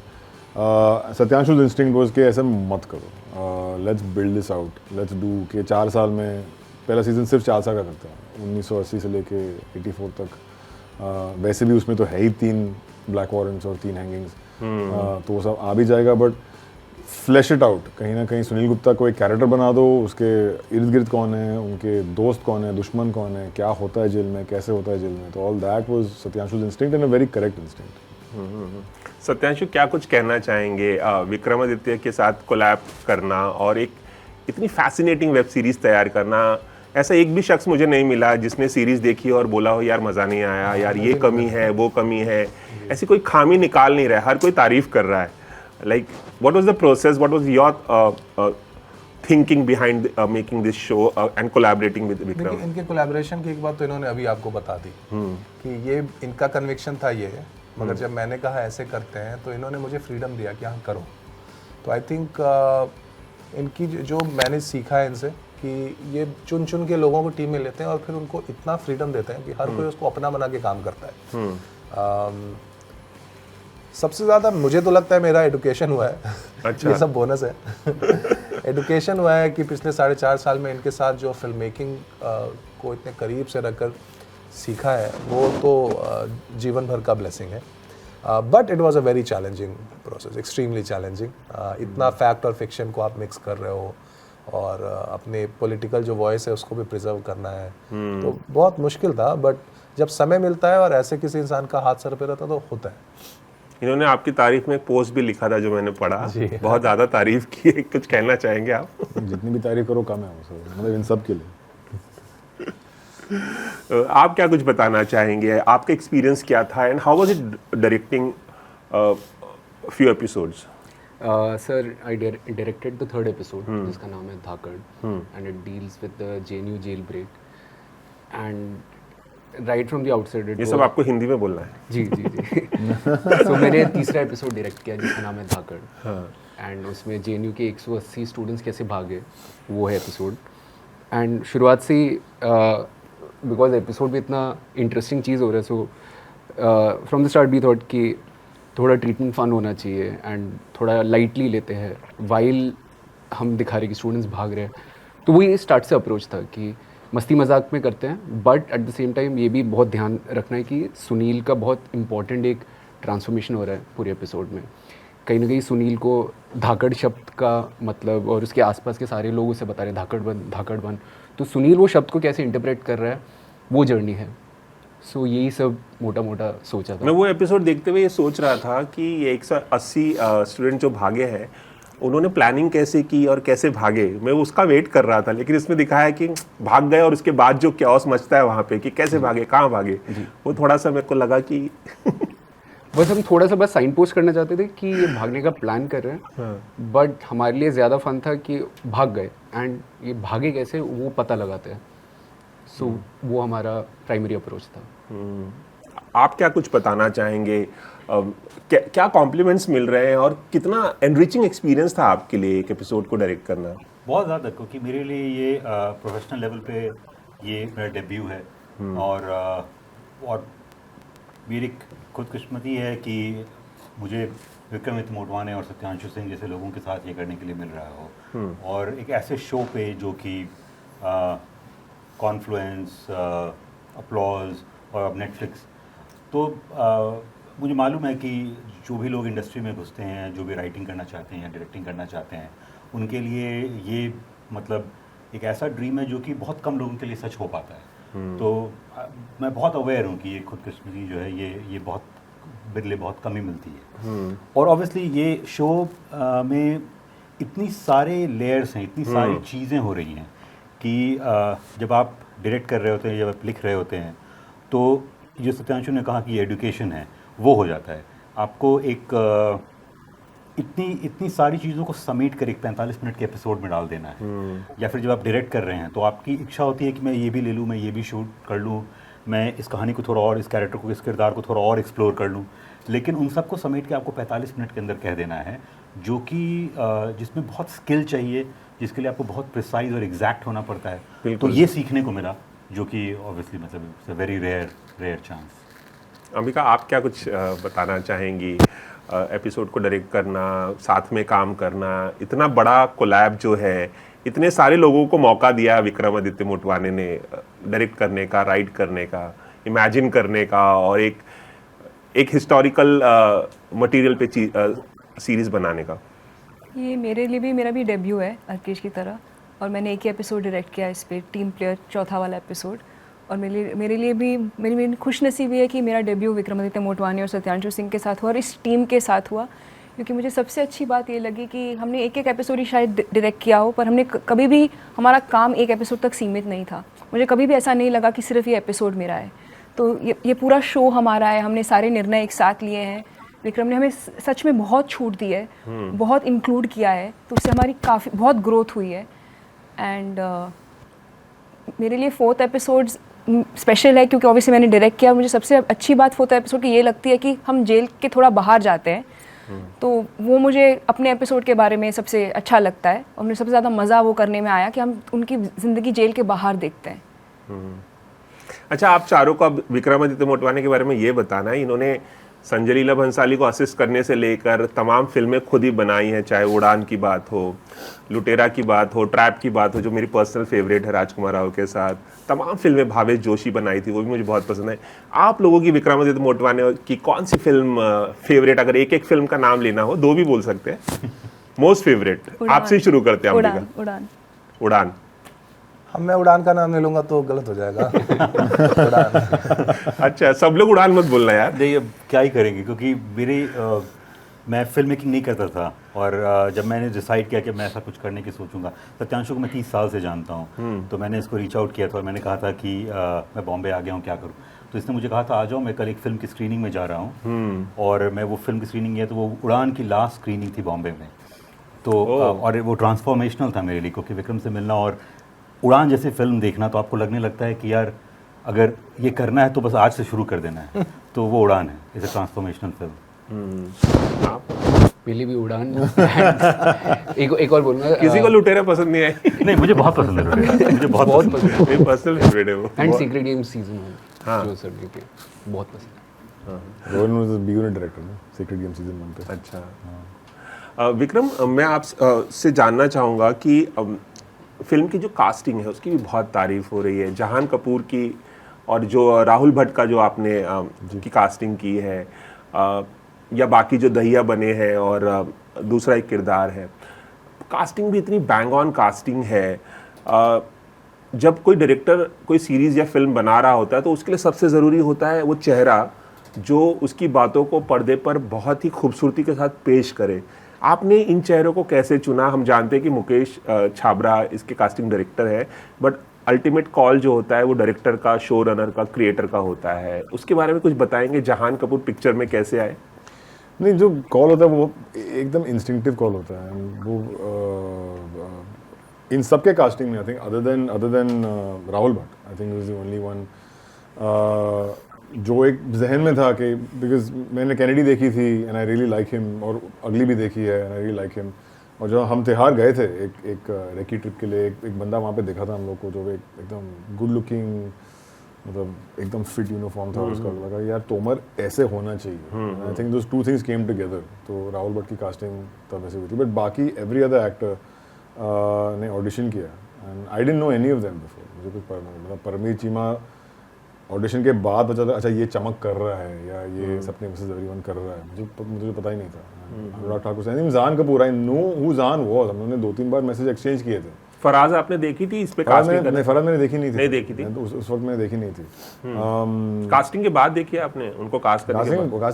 सत्यांशु's इंस्टिंक्ट वाज कि ऐसा मत करो। Let's build this out, let's do कि 4 साल में पहला सीज़न सिर्फ 4 साल का करते हैं, 1980 से लेके 84 तक। वैसे भी उसमें तो है ही 3 ब्लैक वारंट्स और 3 हैंगिंग्स, तो वो सब आ भी जाएगा, बट फ्लैश इट आउट। कहीं ना कहीं सुनील गुप्ता को एक कैरेक्टर बना दो, उसके इर्द गिर्द कौन है, उनके दोस्त कौन है, दुश्मन कौन है, क्या होता है जेल में, कैसे होता है जेल में, तो ऑल दैट वाज सत्यांशु's instinct and a very correct instinct. Satyanshu, क्या कुछ कहना चाहेंगे विक्रमादित्य के साथ कोलैब करना और एक इतनी फैसिनेटिंग वेब सीरीज़ तैयार करना? ऐसा एक भी शख्स मुझे नहीं मिला जिसने सीरीज़ देखी और बोला हो यार मज़ा नहीं आया, यार ये कमी है, वो कमी है। ऐसी कोई खामी निकाल नहीं रहा है, हर कोई तारीफ़ कर रहा है। Like, what was the process? What was your thinking behind making this show and collaborating with Vikram? इनके कोलैबोरेशन की एक बात तो इन्होंने अभी आपको बता दी कि ये इनका कन्विक्शन था ये, मगर जब मैंने कहा ऐसे करते हैं तो इन्होंने मुझे फ्रीडम दिया कि हाँ करो। तो आई थिंक इनकी जो मैंने सीखा है इनसे कि ये चुन चुन के लोगों को टीम में लेते हैं और फिर उनको इतना फ्रीडम देते हैं कि हर कोई उसको अपना बना के काम करता है। सबसे ज़्यादा मुझे तो लगता है मेरा एडुकेशन हुआ है। अच्छा। ये सब बोनस है। एडुकेशन हुआ है कि पिछले 4.5 साल में इनके साथ जो फिल्म मेकिंग को इतने करीब से रखकर सीखा है वो तो जीवन भर का ब्लेसिंग है। But it was a very challenging process, extremely challenging. इतना फैक्ट और फिक्शन को आप मिक्स कर रहे हो और अपने पॉलिटिकल जो वॉइस है उसको भी प्रिजर्व करना है, तो बहुत मुश्किल था। बट जब समय मिलता है और ऐसे किसी इंसान का हाथ सर पे रहता तो होता है। इन्होंने आपकी तारीफ में एक पोस्ट भी लिखा था जो मैंने पढ़ा, बहुत ज़्यादा तारीफ की है। कुछ कहना चाहेंगे आप? जितनी भी तारीफ करो कम है, मतलब इन सब के लिए। आप क्या कुछ बताना चाहेंगे? आपका एक्सपीरियंस क्या था and how was it directing few episodes? Sir, I directed the 3rd episode जिसका नाम है Dhaakad, and it deals with the JNU jail break and right from the outside. ये सब आपको हिंदी में बोलना है? जी जी जी। तो मैंने 3रा एपिसोड डायरेक्ट किया जिसका नाम है धाकड़, एंड उसमें JNU के 180 स्टूडेंट्स कैसे भागे वो है एपिसोड। एंड शुरुआत से बिकॉज एपिसोड में इतना इंटरेस्टिंग चीज़ हो रहा है, so from the start we thought कि थोड़ा ट्रीटमेंट फन होना चाहिए एंड थोड़ा लाइटली लेते हैं वाइल हम दिखा रहे कि स्टूडेंट्स भाग रहे हैं। तो वही स्टार्ट से अप्रोच था कि मस्ती मजाक में करते हैं, but at the same time ये भी बहुत ध्यान रखना है कि सुनील का बहुत इंपॉर्टेंट एक ट्रांसफॉर्मेशन हो रहा है पूरे एपिसोड में। कहीं ना कहीं सुनील को धाकड़ शब्द का मतलब और उसके आसपास के सारे लोग उसे बता रहे धाकड़ बन, तो सुनील वो शब्द को कैसे इंटरप्रेट कर रहा है वो जर्नी है। सो यही सब मोटा मोटा सोचा था। मैं वो एपिसोड देखते हुए ये सोच रहा था कि ये 180 स्टूडेंट जो भागे हैं उन्होंने प्लानिंग कैसे की और कैसे भागे, मैं उसका वेट कर रहा था। लेकिन इसमें दिखाया कि भाग गए और उसके बाद जो क्याओस मचता है वहाँ पे कि कैसे भागे, कहाँ भागे, वो थोड़ा सा मेरे को लगा कि बस हम थोड़ा सा बस साइन पोस्ट करना चाहते थे कि ये भागने का प्लान कर रहे हैं, बट हमारे लिए ज़्यादा फन था कि भाग गए एंड ये भागे कैसे वो पता लगाते हैं। सो वो हमारा प्राइमरी अप्रोच था। आप क्या कुछ बताना चाहेंगे? क्या कॉम्प्लीमेंट्स मिल रहे हैं और कितना एनरिचिंग एक्सपीरियंस था आपके लिए एक एपिसोड को डायरेक्ट करना? बहुत ज़्यादा, क्योंकि मेरे लिए ये प्रोफेशनल लेवल पे ये मेरा डेब्यू है और मेरी खुदकिस्मती है कि मुझे विक्रमादित्य मोटवाने और सत्यांशु सिंह जैसे लोगों के साथ ये करने के लिए मिल रहा हो, और एक ऐसे शो पे जो कि कॉन्फ्लुएंस, अपलॉज और अब नेटफ्लिक्स, तो मुझे मालूम है कि जो भी लोग इंडस्ट्री में घुसते हैं, जो भी राइटिंग करना चाहते हैं या डायरेक्टिंग करना चाहते हैं, उनके लिए ये मतलब एक ऐसा ड्रीम है जो कि बहुत कम लोगों के लिए सच हो पाता है। तो मैं बहुत अवेयर हूँ कि ये खुदकिस्मती जो है ये बहुत मेरे लिए बहुत कम ही मिलती है। और ऑब्वियसली ये शो में इतनी सारे लेयर्स हैं, इतनी सारी चीज़ें हो रही हैं कि जब आप डायरेक्ट कर रहे होते हैं, जब आप लिख रहे होते हैं, तो जो सत्यांशु ने कहा कि एडुकेशन है वो हो जाता है। आपको एक इतनी सारी चीज़ों को समेट कर एक 45 मिनट के एपिसोड में डाल देना है, या फिर जब आप डायरेक्ट कर रहे हैं तो आपकी इच्छा होती है कि मैं ये भी ले लूँ, मैं ये भी शूट कर लूँ, मैं इस कहानी को थोड़ा और, इस कैरेक्टर को, इस किरदार को थोड़ा और एक्सप्लोर कर लूँ, लेकिन उन सबको समेट के आपको 45 मिनट के अंदर कह देना है, जो कि जिसमें बहुत स्किल चाहिए, जिसके लिए आपको बहुत प्रिसाइज और एग्जैक्ट होना पड़ता है। तो ये सीखने को मिला, जो कि ऑब्वियसली मतलब वेरी रेयर चांस। अंबिका, आप क्या कुछ बताना चाहेंगी? एपिसोड को डायरेक्ट करना, साथ में काम करना, इतना बड़ा कोलैब जो है, इतने सारे लोगों को मौका दिया विक्रमादित्य मोटवाने ने डायरेक्ट करने का, राइट करने का, इमेजिन करने का और एक हिस्टोरिकल मटेरियल पे सीरीज बनाने का। ये मेरे लिए भी मेरा भी डेब्यू है अर्केश की तरह, और मैंने एक ही एपिसोड डायरेक्ट किया इस पर, टीम प्लेयर, चौथा वाला एपिसोड। और मेरे लिए भी मेरी खुशनसीबी है कि मेरा डेब्यू विक्रमादित्य मोटवानी और सत्यांशु सिंह के साथ हुआ और इस टीम के साथ हुआ, क्योंकि मुझे सबसे अच्छी बात ये लगी कि हमने एक एपिसोड ही शायद डायरेक्ट किया हो, पर हमने कभी भी, हमारा काम एक एपिसोड तक सीमित नहीं था। मुझे कभी भी ऐसा नहीं लगा कि सिर्फ ये एपिसोड मेरा है। तो ये पूरा शो हमारा है, हमने सारे निर्णय एक साथ लिए हैं। विक्रम ने हमें सच में बहुत छूट दी है, बहुत इंक्लूड किया है, तो उससे हमारी काफ़ी बहुत ग्रोथ हुई है। एंड मेरे लिए 4th एपिसोड स्पेशल है, क्योंकि ऑब्वियसली मैंने डायरेक्ट किया। मुझे सबसे अच्छी बात 4th एपिसोड की ये लगती है कि हम जेल के थोड़ा बाहर जाते हैं, तो वो मुझे अपने एपिसोड के बारे में सबसे अच्छा लगता है, और मुझे सबसे ज़्यादा मज़ा वो करने में आया कि हम उनकी ज़िंदगी जेल के बाहर देखते हैं। अच्छा, आप चारों को अब विक्रमादित्य मोटवाने के बारे में ये बताना है, इन्होंने संजय लीला भंसाली को असिस्ट करने से लेकर तमाम फिल्में खुद ही बनाई हैं, चाहे उड़ान की बात हो, लुटेरा की बात हो, ट्रैप की बात हो जो मेरी पर्सनल फेवरेट है राजकुमार राव के साथ, तमाम फिल्में भावेश जोशी बनाई थी, वो भी मुझे बहुत पसंद है। आप लोगों की विक्रमादित्य मोटवाने की कौन सी फिल्म फेवरेट, अगर एक फिल्म का नाम लेना हो, 2 भी बोल सकते हैं, मोस्ट फेवरेट? आपसे शुरू करते हैं। उड़ान। हम मैं उड़ान का नाम ले लूंगा तो गलत हो जाएगा। अच्छा, सब लोग उड़ान मत बोलना यार। नहीं, अब क्या ही करेंगे, क्योंकि मैं फिल्म मेकिंग नहीं करता था, और जब मैंने डिसाइड किया कि मैं ऐसा कुछ करने की सोचूंगा, सत्यांशु को मैं 30 साल से जानता हूँ, तो मैंने इसको रीच आउट किया था और मैंने कहा था कि मैं बॉम्बे आ गया हूँ, क्या करूँ। तो इसने मुझे कहा था आ जाओ, मैं कल एक फ़िल्म की स्क्रीनिंग में जा रहा हूँ, और मैं वो फिल्म की स्क्रीनिंग है, तो वो उड़ान की लास्ट स्क्रीनिंग थी बॉम्बे में। तो और वो ट्रांसफॉर्मेशनल था मेरे लिए, क्योंकि विक्रम से मिलना और उड़ान जैसे फिल्म देखना, तो आपको लगने लगता है कि यार अगर ये करना है तो बस आज से शुरू कर देना है। तो वो उड़ान है, इट्स अ ट्रांसफॉर्मेशनल फिल्म। पहले भी उड़ान। एक और बोलूँगा, किसी को लुटेरा पसंद नहीं आई? नहीं, मुझे बहुत पसंद है लुटेरा, मुझे बहुत पसंद है, मेरी पर्सनल फेवरेट है वो। एंड सीक्रेट गेम सीजन 1 जो सर के बहुत पसंद है। Rohan was the unit director ना सीक्रेट गेम सीजन 1 पे। अच्छा, विक्रम, मैं आपसे जानना चाहूँगा कि फिल्म की जो कास्टिंग है उसकी भी बहुत तारीफ हो रही है, जहान कपूर की, और जो राहुल भट्ट का जो आपने की कास्टिंग की है, या बाकी जो दहिया बने हैं और दूसरा एक किरदार है, कास्टिंग भी इतनी बैंग ऑन कास्टिंग है। जब कोई डायरेक्टर कोई सीरीज़ या फिल्म बना रहा होता है तो उसके लिए सबसे ज़रूरी होता है वो चेहरा जो उसकी बातों को पर्दे पर बहुत ही खूबसूरती के साथ पेश करे। आपने इन चेहरों को कैसे चुना? हम जानते हैं कि मुकेश छाबरा इसके कास्टिंग डायरेक्टर है, बट अल्टीमेट कॉल जो होता है वो डायरेक्टर का, शो रनर का, क्रिएटर का होता है। उसके बारे में कुछ बताएंगे, जहान कपूर पिक्चर में कैसे आए? नहीं, जो कॉल होता है वो एकदम इंस्टिंक्टिव कॉल होता है। वो इन सब के कास्टिंग में I think other than Rahul Bhatt, I think is the only one जो एक जहन में था कि बिकॉज मैंने कैनेडी देखी थी and I really like him, और अगली भी देखी है and I really like him. और जब हम तिहाड़ गए थे एक रेकी ट्रिप के लिए, एक बंदा वहाँ पे देखा था हम लोग को जो एकदम गुड लुकिंग, मतलब एकदम फिट यूनिफॉर्म था, उसका लगा यार तोमर ऐसे होना चाहिए। I think those 2 things came together. तो राहुल भट्ट की कास्टिंग तब ऐसे हुई थी, बट बाकी एवरी अदर एक्टर ने ऑडिशन किया and I didn't know any of them before. मुझे कुछ पता नहीं, मतलब परमीत चीमा ऑडिशन के बाद पता चला अच्छा ये चमक कर रहा है या ये सपने मिसेस एवरीवन कर रहा है, मुझे पता ही नहीं था। अनुराग ठाकुर से जान कपूर, आई नो हु जान वाज। हम लोगों ने 2-3 बार मैसेज एक्सचेंज किए थे। फराज आपने देखी थी इस पे कास्टिंग? नहीं, फराज मैंने देखी नहीं थी। नहीं देखी थी तो उस वक्त मैंने देखी नहीं थी। कास्टिंग के बाद देखी है आपने उनको? कास्टिंग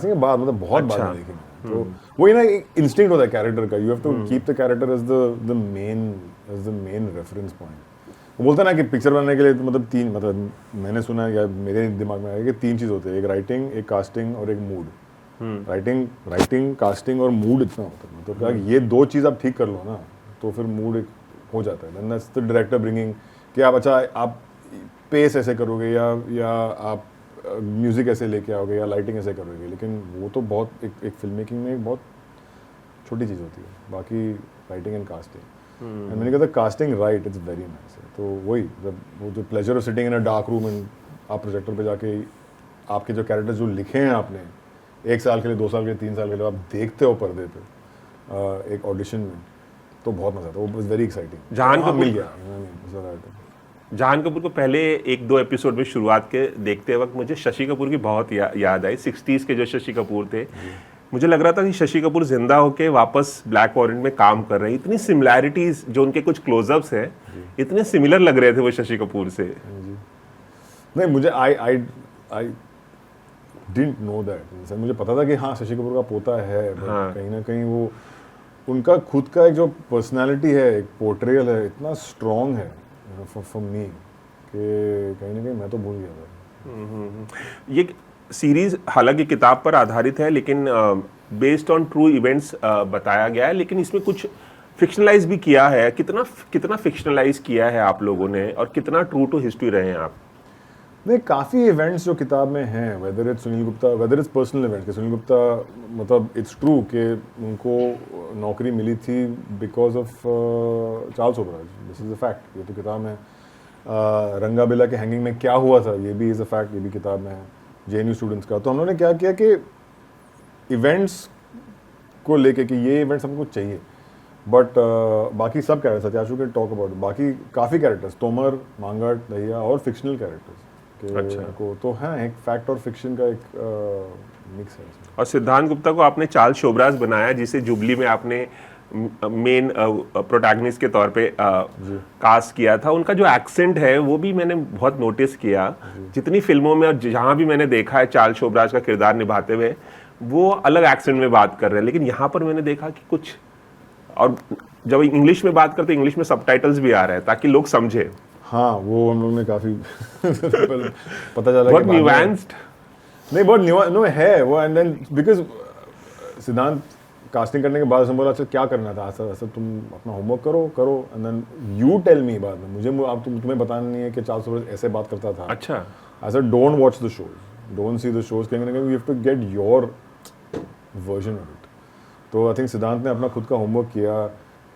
के बाद मतलब बहुत बाद में देखी। तो वही ना, एक इंस्टिंक्ट होता है कैरेक्टर का, you have to keep the character as the main reference point. वो बोलता ना कि पिक्चर बनाने के लिए मतलब मैंने सुना या मेरे दिमाग में आया कि 3 चीज़ होते हैं, एक राइटिंग, एक कास्टिंग और एक मूड। राइटिंग, कास्टिंग और मूड इतना होता है, मतलब ये 2 चीज़ आप ठीक कर लो ना तो फिर मूड एक हो जाता है। Then that's the director bringing कि आप अच्छा आप पेस ऐसे करोगे या आप म्यूज़िक ऐसे लेके आओगे या लाइटिंग ऐसे करोगे, लेकिन वो तो बहुत एक फिल्म मेकिंग में एक बहुत छोटी चीज़ होती है। बाकी राइटिंग एंड कास्टिंग, एंड मैंने कहा था casting right, it's very nice. तो वही जब वो जो pleasure of sitting in a dark room and आप प्रोजेक्टर पे जाके आपके जो कैरेक्टर्स जो लिखे हैं आपने 1 साल के लिए, 2 साल के लिए, 3 साल के लिए आप देखते हो पर्दे पे एक ऑडिशन में, तो बहुत मजा आता है। वो वाज वेरी एक्साइटिंग। जहान कपूर मिल गया। जहान कपूर को पहले 1-2 एपिसोड में शुरुआत के देखते वक्त मुझे शशि कपूर की बहुत याद आई। 60s के जो शशि कपूर थे, मुझे लग रहा था कि शशि कपूर जिंदा होके वापस ब्लैक वॉरेंट में काम कर रहे हैं। इतनी सिमिलैरिटीज, जो उनके कुछ क्लोजअप्स हैं, इतने सिमिलर लग रहे थे वो शशि कपूर से। नहीं, मुझे आई डिडंट नो दैट। मुझे पता था कि हाँ शशि कपूर का पोता है, हाँ। कहीं ना कहीं वो उनका खुद का एक जो पर्सनालिटी है, एक पोर्ट्रेयल है, इतना स्ट्रॉन्ग है फॉर मी कि कहीं ना कहीं मैं तो भूल गया था। ये सीरीज हालांकि किताब पर आधारित है, लेकिन बेस्ड ऑन ट्रू इवेंट्स बताया गया है, लेकिन इसमें कुछ फिक्शनलाइज भी किया है। कितना फिक्शनलाइज किया है आप लोगों ने, और कितना ट्रू टू हिस्ट्री रहे हैं आप? नहीं, काफ़ी इवेंट्स जो किताब में हैं, whether it's Sunil Gupta, whether it's personal events के सुनील गुप्ता, मतलब इट्स ट्रू कि उनको नौकरी मिली थी because of Charles Sobhraj, this is a fact, ये तो किताब में। रंगाबिला के हैंगिंग में क्या हुआ था, ये भी इज़ अ फैक्ट, ये भी किताब में है। JNU स्टूडेंट्स का, तो हम लोगों ने क्या किया कि इवेंट्स को लेके कि ये इवेंट्स हमको चाहिए, बट बाकी सब कैरेक्टर्स, सत्याशु के टॉक अबाउट, बाकी काफ़ी कैरेक्टर्स, तोमर, मांगट, दहिया और फिक्शनल कैरेक्टर्स अच्छा। को, तो हाँ एक फैक्ट और फिक्शन का एक मिक्स है इसमें। और सिद्धांत गुप्ता को आपने चार्ल्स शोबराज बनाया, जिसे जुबली में आपने मेन प्रोटैगनिस्ट के तौर पे कास्ट किया था। उनका जो एक्सेंट है वो भी मैंने बहुत नोटिस किया, जितनी फिल्मों में और जहाँ भी मैंने देखा है चार्ल्स शोबराज का किरदार निभाते हुए, वो अलग एक्सेंट में बात कर रहे हैं। लेकिन यहाँ पर मैंने देखा कि कुछ, और जब इंग्लिश में बात करते इंग्लिश में सबटाइटल्स भी आ रहे हैं ताकि लोग समझे। हाँ, वो हम लोग ने काफ़ी पता चला बहुत न्यूएंस्ड, नहीं बहुत नो है वो, एंड देन बिकॉज सिद्धांत कास्टिंग करने के बाद उसने बोला अच्छा क्या करना था, ऐसा तुम अपना होमवर्क करो, and then you tell me बाद में, मुझे अब तुम्हें बताना नहीं है कि चार्ल्स ओबराज ऐसे बात करता था। अच्छा, ऐसा don't watch the shows, don't see the shows, कहीं ना कहीं you have to get your version of it. तो आई थिंक सिद्धांत ने अपना खुद का होमवर्क किया।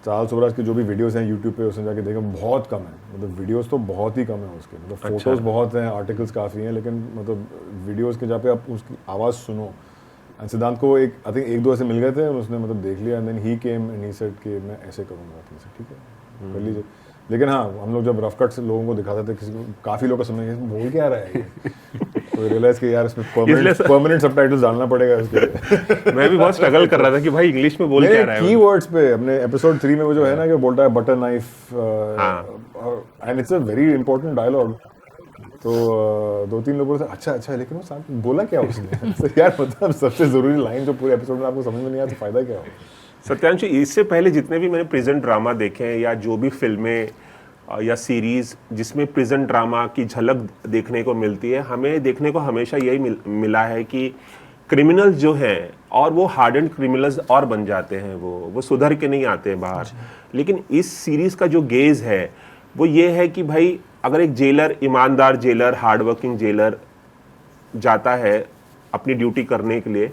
चार्ल्स ओबराज के जो भी वीडियोस हैं यूट्यूब पे उसने जाके देखा, बहुत कम है, मतलब वीडियोस तो बहुत ही कम है उसके, मतलब फोटोज बहुत हैं, आर्टिकल्स काफ़ी हैं, लेकिन मतलब वीडियोस के जहाँ पे आप उसकी आवाज़ सुनो। एंड सिद्धांत को आई थिंक 1-2 ऐसे मिल गए थे, उसने मतलब देख लिया, and then he came and he said कि मैं ऐसे करूँगा अपने से, ठीक है कर लीजिए। लेकिन हाँ, हम लोग जब रफ कट्स लोगों को दिखाते थे, किसी को काफ़ी लोग को समझ गए बोल क्या रहा है तो रियलाइज कि यार इसमें परमानेंट सबटाइटल्स डालना पड़ेगा इसके। मैं भी बहुत स्ट्रगल कर रहा था कि भाई इंग्लिश में बोल क्या रहा है। कीवर्ड्स पे अपने एपिसोड 3 में वो जो है ना कि बोलता है butter knife, and it's a very important dialogue. तो 2-3 लोगों से अच्छा लेकिन वो साथ बोला क्या उसने तो यार मतलब सबसे जरूरी लाइन जो पूरे एपिसोड में आपको समझ में नहीं आया तो फायदा क्या हो। सत्यांशु, इससे पहले जितने भी मैंने प्रिजन ड्रामा देखे हैं या जो भी फिल्में या सीरीज जिसमें प्रिजन ड्रामा की झलक देखने को मिलती है, हमें देखने को हमेशा यही मिला है कि क्रिमिनल्स जो हैं, और वो हार्डन क्रिमिनल्स और बन जाते हैं, वो सुधर के नहीं आते हैं बाहर। लेकिन इस सीरीज का जो गेज है वो ये है कि भाई अगर एक जेलर, ईमानदार जेलर, हार्डवर्किंग जेलर जाता है अपनी ड्यूटी करने के लिए,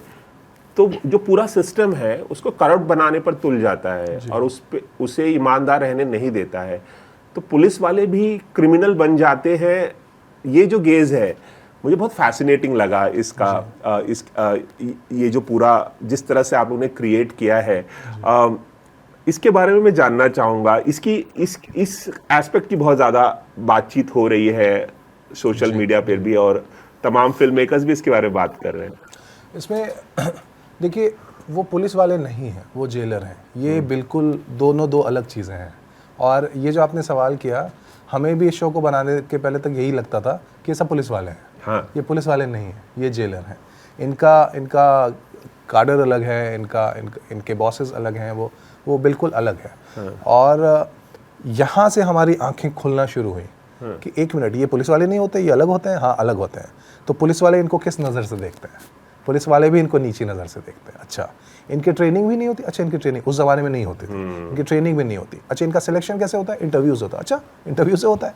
तो जो पूरा सिस्टम है उसको करप्ट बनाने पर तुल जाता है और उसे ईमानदार रहने नहीं देता है। तो पुलिस वाले भी क्रिमिनल बन जाते हैं। ये जो गेज है मुझे बहुत फैसिनेटिंग लगा इसका, ये जो पूरा जिस तरह से आप लोगों ने क्रिएट किया है, इसके बारे में मैं जानना चाहूँगा। इस एस्पेक्ट की बहुत ज़्यादा बातचीत हो रही है सोशल मीडिया पर भी, और तमाम फिल्म मेकर्स भी इसके बारे में बात कर रहे हैं। इसमें देखिए, वो पुलिस वाले नहीं हैं, वो जेलर हैं। ये बिल्कुल दो अलग चीज़ें हैं। और ये जो आपने सवाल किया, हमें भी इस शो को बनाने के पहले तक यही लगता था कि ये सब पुलिस वाले हैं। हाँ। ये पुलिस वाले नहीं हैं, ये जेलर हैं। इनका कार्डर अलग है, इनके बॉसेस अलग हैं, वो बिल्कुल अलग है। हाँ। और यहाँ से हमारी आंखें खुलना शुरू हुई कि एक मिनट, ये पुलिस वाले नहीं होते, ये अलग होते हैं। हाँ, अलग होते हैं। तो पुलिस वाले इनको किस नज़र से देखते हैं? पुलिस वाले भी इनको नीची नज़र से देखते हैं। अच्छा, इनकी ट्रेनिंग भी नहीं होती। अच्छा, इनकी ट्रेनिंग उस ज़माने में नहीं होती थी, इनकी ट्रेनिंग भी नहीं होती। अच्छा, इनका सिलेक्शन कैसे होता है? इंटरव्यूज़ होता है। अच्छा, इंटरव्यू से होता है।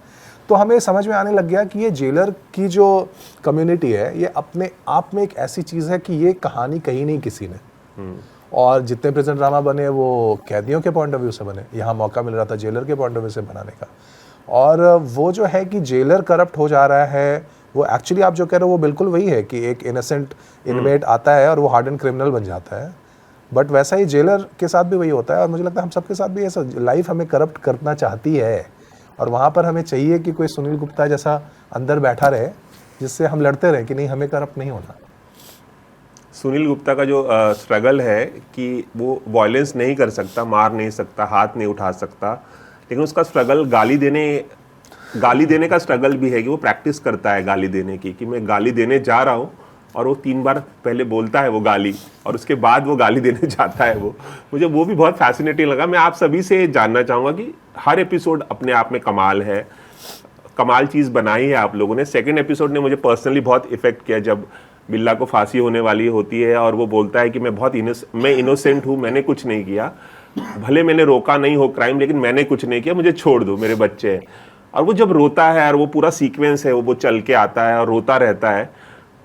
तो हमें समझ में आने लग गया कि ये जेलर की जो कम्युनिटी है, ये अपने आप में एक ऐसी चीज़ है कि ये कहानी कहीं नहीं किसी ने। और जितने प्रिजन ड्रामा बने वो कैदियों के पॉइंट ऑफ व्यू से बने। यहाँ मौका मिल रहा था जेलर के पॉइंट ऑफ व्यू से बनाने का। और वो जो है कि जेलर करप्ट हो जा रहा है, वो एक्चुअली आप जो कह रहे हो वो बिल्कुल वही है कि एक इनोसेंट इनमेट आता है और वो हार्डन क्रिमिनल बन जाता है, बट वैसा ही जेलर के साथ भी वही होता है। और मुझे लगता है हम सबके साथ भी ऐसा, लाइफ हमें करप्ट करना चाहती है और वहाँ पर हमें चाहिए कि कोई सुनील गुप्ता जैसा अंदर बैठा रहे जिससे हम लड़ते रहे कि नहीं, हमें करप्ट नहीं होना। सुनील गुप्ता का जो स्ट्रगल है कि वो वायलेंस नहीं कर सकता, मार नहीं सकता, हाथ नहीं उठा सकता, लेकिन उसका स्ट्रगल गाली देने का स्ट्रगल भी है कि वो प्रैक्टिस करता है गाली देने की, कि मैं गाली देने जा रहा हूँ और वो 3 बार पहले बोलता है वो गाली और उसके बाद वो गाली देने जाता है। वो मुझे वो भी बहुत फैसिनेटिंग लगा। मैं आप सभी से जानना चाहूँगा कि हर एपिसोड अपने आप में कमाल है, कमाल चीज़ बनाई है आप लोगों ने। सेकंड एपिसोड ने मुझे पर्सनली बहुत इफेक्ट किया, जब बिल्ला को फांसी होने वाली होती है और वो बोलता है कि मैं इनोसेंट हूँ, मैंने कुछ नहीं किया, भले मैंने रोका नहीं हो क्राइम, लेकिन मैंने कुछ नहीं किया, मुझे छोड़ दो, मेरे बच्चे हैं। और वो जब रोता है और वो पूरा सीक्वेंस है, वो चल के आता है और रोता रहता है,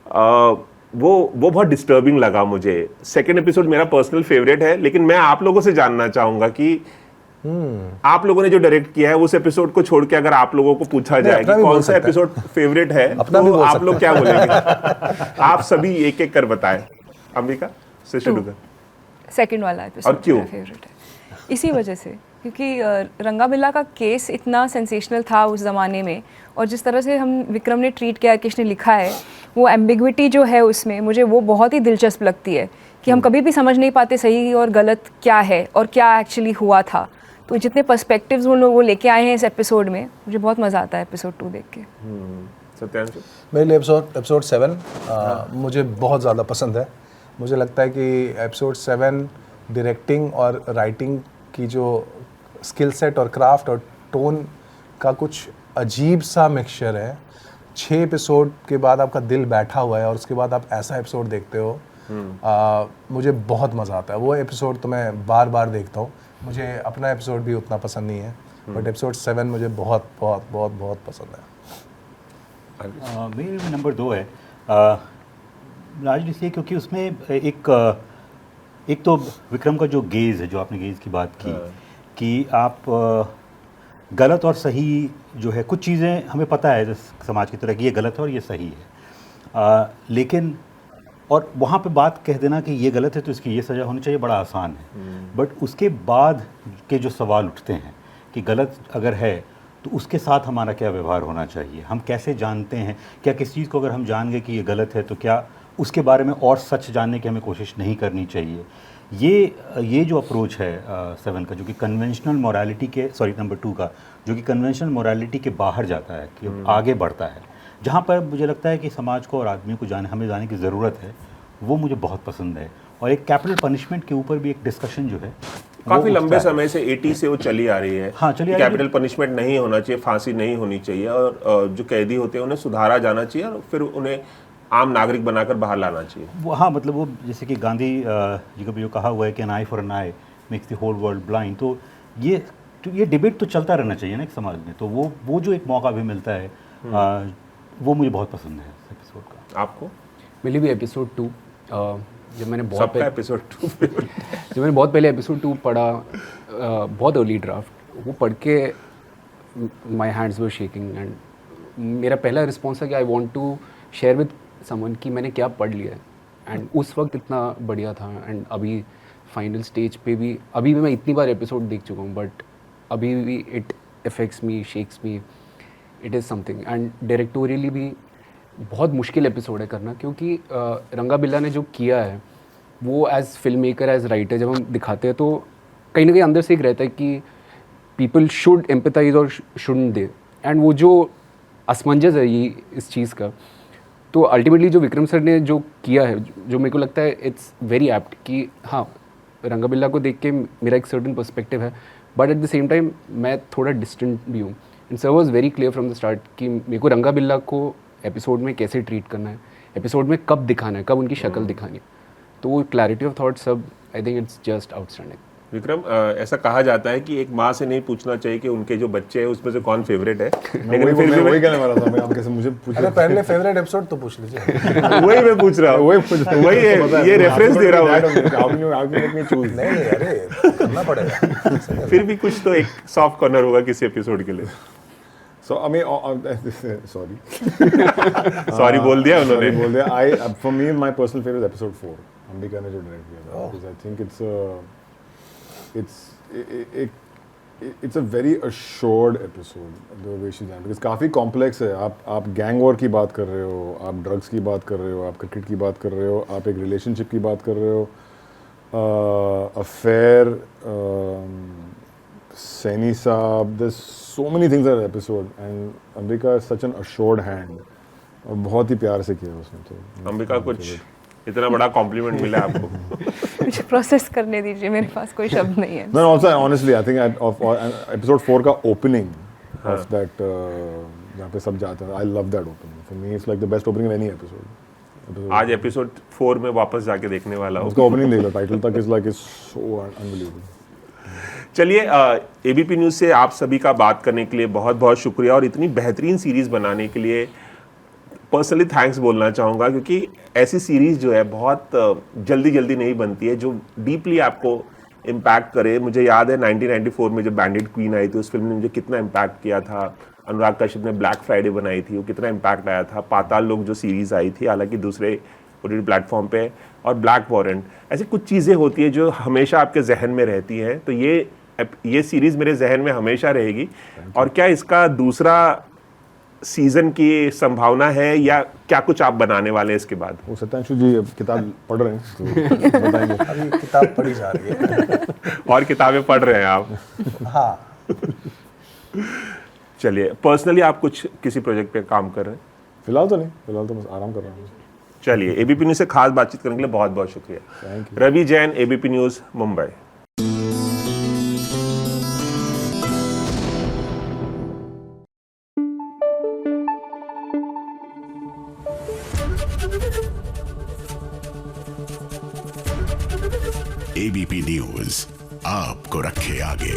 वो बहुत डिस्टर्बिंग लगा मुझे। सेकंड एपिसोड मेरा पर्सनल फेवरेट है, लेकिन मैं आप लोगों से जानना चाहूंगा कि आप लोगों ने जो डायरेक्ट किया है उस एपिसोड को छोड़ के अगर आप लोगों को पूछा जाए कि कौन सा एपिसोड फेवरेट है, तो आप लोग क्या बोलेंगे? आप सभी एक एक कर बताएं। अंबिका से शुरू कर। सेकंड वाला एपिसोड और क्यों फेवरेट है? इसी वजह से क्योंकि रंगा बिल्ला का केस इतना सेंसेशनल था उस ज़माने में, और जिस तरह से हम विक्रम ने ट्रीट किया, किसने लिखा है, वो एम्बिग्विटी जो है उसमें, मुझे वो बहुत ही दिलचस्प लगती है कि हम कभी भी समझ नहीं पाते सही और गलत क्या है और क्या एक्चुअली हुआ था। तो जितने पर्सपेक्टिव्स वो लेके आए हैं इस एपिसोड में, मुझे बहुत मज़ा आता है एपिसोड 2 देख के। सत्यांशु? मेरे लिए एपिसोड 7 मुझे बहुत ज़्यादा पसंद है। मुझे लगता है कि एपिसोड 7 डायरेक्टिंग और राइटिंग की जो स्किल सेट और क्राफ्ट और टोन का कुछ अजीब सा मिक्सचर है। 6 एपिसोड के बाद आपका दिल बैठा हुआ है और उसके बाद आप ऐसा एपिसोड देखते हो, मुझे बहुत मज़ा आता है। वो एपिसोड तो मैं बार बार देखता हूँ। मुझे अपना एपिसोड भी उतना पसंद नहीं है, बट एपिसोड 7 मुझे बहुत बहुत बहुत बहुत पसंद है। मेरे नंबर 2 है राज, इसलिए क्योंकि उसमें एक तो विक्रम का जो गेज़ है, जो आपने गेज़ की बात की कि आप गलत और सही जो है, कुछ चीज़ें हमें पता है समाज की तरह कि ये गलत है और ये सही है, लेकिन और वहाँ पे बात कह देना कि ये गलत है तो इसकी ये सज़ा होनी चाहिए बड़ा आसान है। बट उसके बाद के जो सवाल उठते हैं कि गलत अगर है तो उसके साथ हमारा क्या व्यवहार होना चाहिए, हम कैसे जानते हैं, क्या किसी चीज़ को अगर हम जान गए कि ये गलत है तो क्या उसके बारे में और सच जानने की हमें कोशिश नहीं करनी चाहिए। ये जो अप्रोच है 7 का, जो कि कन्वेंशनल मोरालिटी के नंबर 2 का, जो कि कन्वेंशनल मोरालिटी के बाहर जाता है, कि आगे बढ़ता है, जहाँ पर मुझे लगता है कि समाज को और आदमी को हमें जाने की ज़रूरत है, वो मुझे बहुत पसंद है। और एक कैपिटल पनिशमेंट के ऊपर भी एक डिस्कशन जो है काफ़ी लंबे समय से 80 से वो चली आ रही है। हाँ, चली आ रही है। कैपिटल पनिशमेंट नहीं होना चाहिए, फांसी नहीं होनी चाहिए, और जो कैदी होते हैं उन्हें सुधारा जाना चाहिए और फिर उन्हें आम नागरिक बनाकर बाहर लाना चाहिए। वो हाँ, मतलब वो जैसे कि गांधी जी का भी जो कहा हुआ है कि an eye for an eye makes the whole world blind, तो ये डिबेट तो चलता रहना चाहिए ना एक समाज में। तो वो जो एक मौका भी मिलता है, वो मुझे बहुत पसंद है इस एपिसोड का। आपको? मेरे भी एपिसोड 2, जब मैंने बहुत पहले एपिसोड 2 पढ़ा, बहुत अर्ली ड्राफ्ट, वो पढ़ के my hands were shaking and मेरा पहला रिस्पॉन्स था कि I want to share with someone कि मैंने क्या पढ़ लिया है। एंड उस वक्त इतना बढ़िया था, एंड अभी फाइनल स्टेज पे भी, अभी भी मैं इतनी बार एपिसोड देख चुका हूँ, बट अभी भी it affects me, shakes me, it is something. And directorially भी बहुत मुश्किल एपिसोड है करना, क्योंकि रंगा बिल्ला ने जो किया है वो as film maker, as writer जब हम दिखाते हैं तो कहीं ना कहीं अंदर से एक रहता है कि पीपल शुड एम्पैथाइज और शुडंट दे, एंड वो जो असमंजस है ये इस चीज़ का, तो अल्टीमेटली जो विक्रम सर ने जो किया है, जो मेरे को लगता है इट्स वेरी एप्ट कि हाँ, रंगा बिल्ला को देख के मेरा एक सर्टन पर्सपेक्टिव है, but at the same time मैं थोड़ा डिस्टेंट भी हूँ। And sir was very clear from the start कि मेरे को रंगा बिल्ला को एपिसोड में कैसे ट्रीट करना है, एपिसोड में कब दिखाना है, कब उनकी शक्ल दिखानी है, तो वो क्लैरिटी ऑफ थॉट सब, I think it's just outstanding. Vikram, ऐसा कहा जाता है कि एक माँ से नहीं पूछना चाहिए कि उनके जो बच्चे हैं उसमें से कौन फेवरेट है, लेकिन फिर भी वही कहने वाला था मैं, आप कैसे मुझे पूछ रहे अरे पहले फेवरेट एपिसोड तो पूछ लीजिए। वही मैं पूछ रहा हूँ, वही है, ये रेफरेंस दे रहा हूँ। नहीं, अरे करना पड़ेगा। फिर भी कुछ तो एक सॉफ्ट कॉर्नर होगा किसी एपिसोड के लिए। So I mean, sorry. Sorry बोल दिया उन्होंने. Sorry बोल दिया. For me, my personal favorite is episode 4. Ambika ने जो डायरेक्ट किया था, because I think it's a very assured episode the way she's done, because काफ़ी complex है. आप gang war की बात कर रहे हो, आप drugs की बात कर रहे हो, आप cricket की बात कर रहे हो, आप एक relationship की बात कर रहे हो, affair, Saini Saab, there's so many things in that episode, and Ambika is such an assured hand, और बहुत ही प्यार से किया उसने. तो अंबिका कुछ इतना बड़ा कॉम्प्लीमेंट मिला आपको. मुझे प्रोसेस करने दीजिए, मेरे पास कोई शब्द नहीं है. No, also honestly, I think of episode 4 का opening of that जहाँ पे सब जाते हैं, I love that opening. For me, it's like the best opening of any episode. आज एपिसोड 4 में वापस जाके देखने वाला हूँ. उसका ओपनिंग देख लो, टाइटल तक is like so unbelievable. चलिए, एबीपी न्यूज़ से आप सभी का बात करने के लिए बहुत बहुत शुक्रिया, और इतनी बेहतरीन सीरीज़ बनाने के लिए पर्सनली थैंक्स बोलना चाहूँगा, क्योंकि ऐसी सीरीज़ जो है बहुत जल्दी नहीं बनती है जो डीपली आपको इम्पैक्ट करे. मुझे याद है 1994 में जब बैंडिट क्वीन आई थी, उस फिल्म ने मुझे कितना इम्पैक्ट किया था. अनुराग कश्यप ने ब्लैक फ्राइडे बनाई थी, वो कितना इम्पैक्ट आया था. पाताल लोक जो सीरीज़ आई थी, हालांकि दूसरे ओटीटी प्लेटफॉर्म पे, और ब्लैक वारंट, ऐसी कुछ चीज़ें होती है जो हमेशा आपके जहन में रहती हैं. तो ये सीरीज़ मेरे जहन में हमेशा रहेगी. और क्या इसका दूसरा सीजन की संभावना है, या क्या कुछ आप बनाने वाले हैं इसके बाद? वो सत्यांशु जी किताब पढ़ रहे हैं, तो बताएंगे. अभी किताब पढ़ी जा रही है. और किताबें पढ़ रहे हैं आप? हाँ. चलिए, पर्सनली आप कुछ किसी प्रोजेक्ट पे काम कर रहे हैं? फिलहाल तो नहीं, फिलहाल तो बस आराम कर रहा हूँ. चलिए, एबीपी न्यूज़ से खास बातचीत करने के लिए बहुत बहुत शुक्रिया. Ravi Jain, ABP news, Mumbai. ABP news आपको रखे आगे.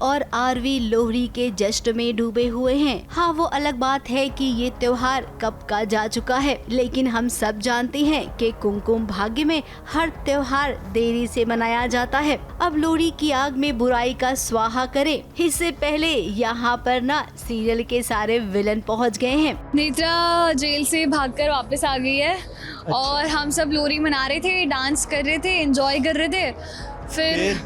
और आरवी लोहड़ी के जश्न में डूबे हुए हैं. हाँ, वो अलग बात है कि ये त्योहार कब का जा चुका है, लेकिन हम सब जानते हैं कि कुमकुम भाग्य में हर त्योहार देरी से मनाया जाता है. अब लोहड़ी की आग में बुराई का स्वाहा करें, इससे पहले यहाँ पर ना सीरियल के सारे विलन पहुँच गए हैं. नेत्रा जेल से भागकर वापस आ गई है. और हम सब लोहड़ी मना रहे थे, डांस कर रहे थे, एंजॉय कर रहे थे, फिर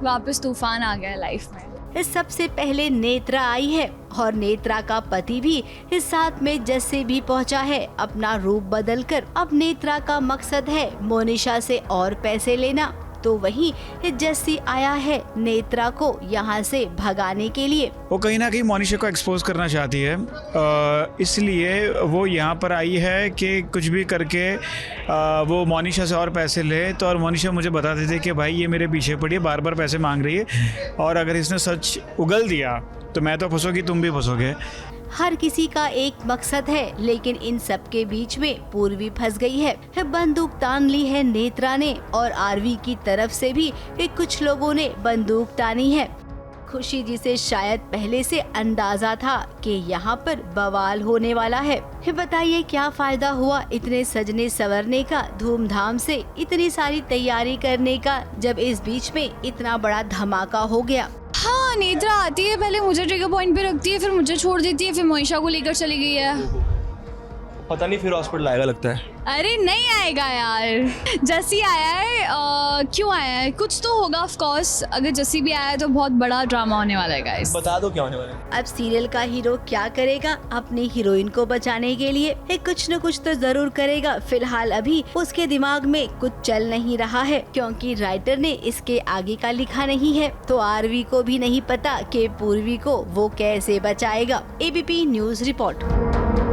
वापस तूफान आ गया लाइफ में. सबसे पहले नेत्रा आई है, और नेत्रा का पति भी इस साथ में जस्सी भी पहुंचा है अपना रूप बदलकर. अब नेत्रा का मकसद है मोनिशा से और पैसे लेना, तो वहीं जस्सी आया है नेत्रा को यहाँ से भगाने के लिए. वो कहीं ना कहीं मोनिशा को एक्सपोज करना चाहती है, इसलिए वो यहाँ पर आई है कि कुछ भी करके वो मोनिशा से और पैसे ले. तो और मोनिशा मुझे बताते थे कि भाई ये मेरे पीछे पड़ी है, बार बार पैसे मांग रही है, और अगर इसने सच उगल दिया तो मैं तो फंसोगी, तुम भी फंसोगे. हर किसी का एक मकसद है, लेकिन इन सब के बीच में पूर्वी फंस गई है. बंदूक तान ली है नेत्रा ने, और आरवी की तरफ से भी कुछ लोगों ने बंदूक तानी है. खुशी जिसे शायद पहले से अंदाजा था कि यहाँ पर बवाल होने वाला है. बताइए क्या फायदा हुआ इतने सजने संवरने का, धूमधाम से इतनी सारी तैयारी करने का, जब इस बीच में इतना बड़ा धमाका हो गया. हाँ, नेत्रा आती है, पहले मुझे ट्रिगर पॉइंट पे रखती है, फिर मुझे छोड़ देती है, फिर मोनिशा को लेकर चली गई है. पता नहीं फिर हॉस्पिटल आएगा लगता है. अरे नहीं आएगा यार, जस्सी आया है. क्यों आया है? कुछ तो होगा ऑफ कोर्स. अगर जस्सी भी आया है तो बहुत बड़ा ड्रामा होने वाला है गाइस. बता दो क्या होने वाला है. अब सीरियल का हीरो क्या करेगा अपनी हीरोइन को बचाने के लिए? कुछ न कुछ तो जरूर करेगा. फिलहाल अभी उसके दिमाग में कुछ चल नहीं रहा है, क्योंकि राइटर ने इसके आगे का लिखा नहीं है. तो आरवी को भी नहीं पता कि पूर्वी को वो कैसे बचाएगा. ABP news report.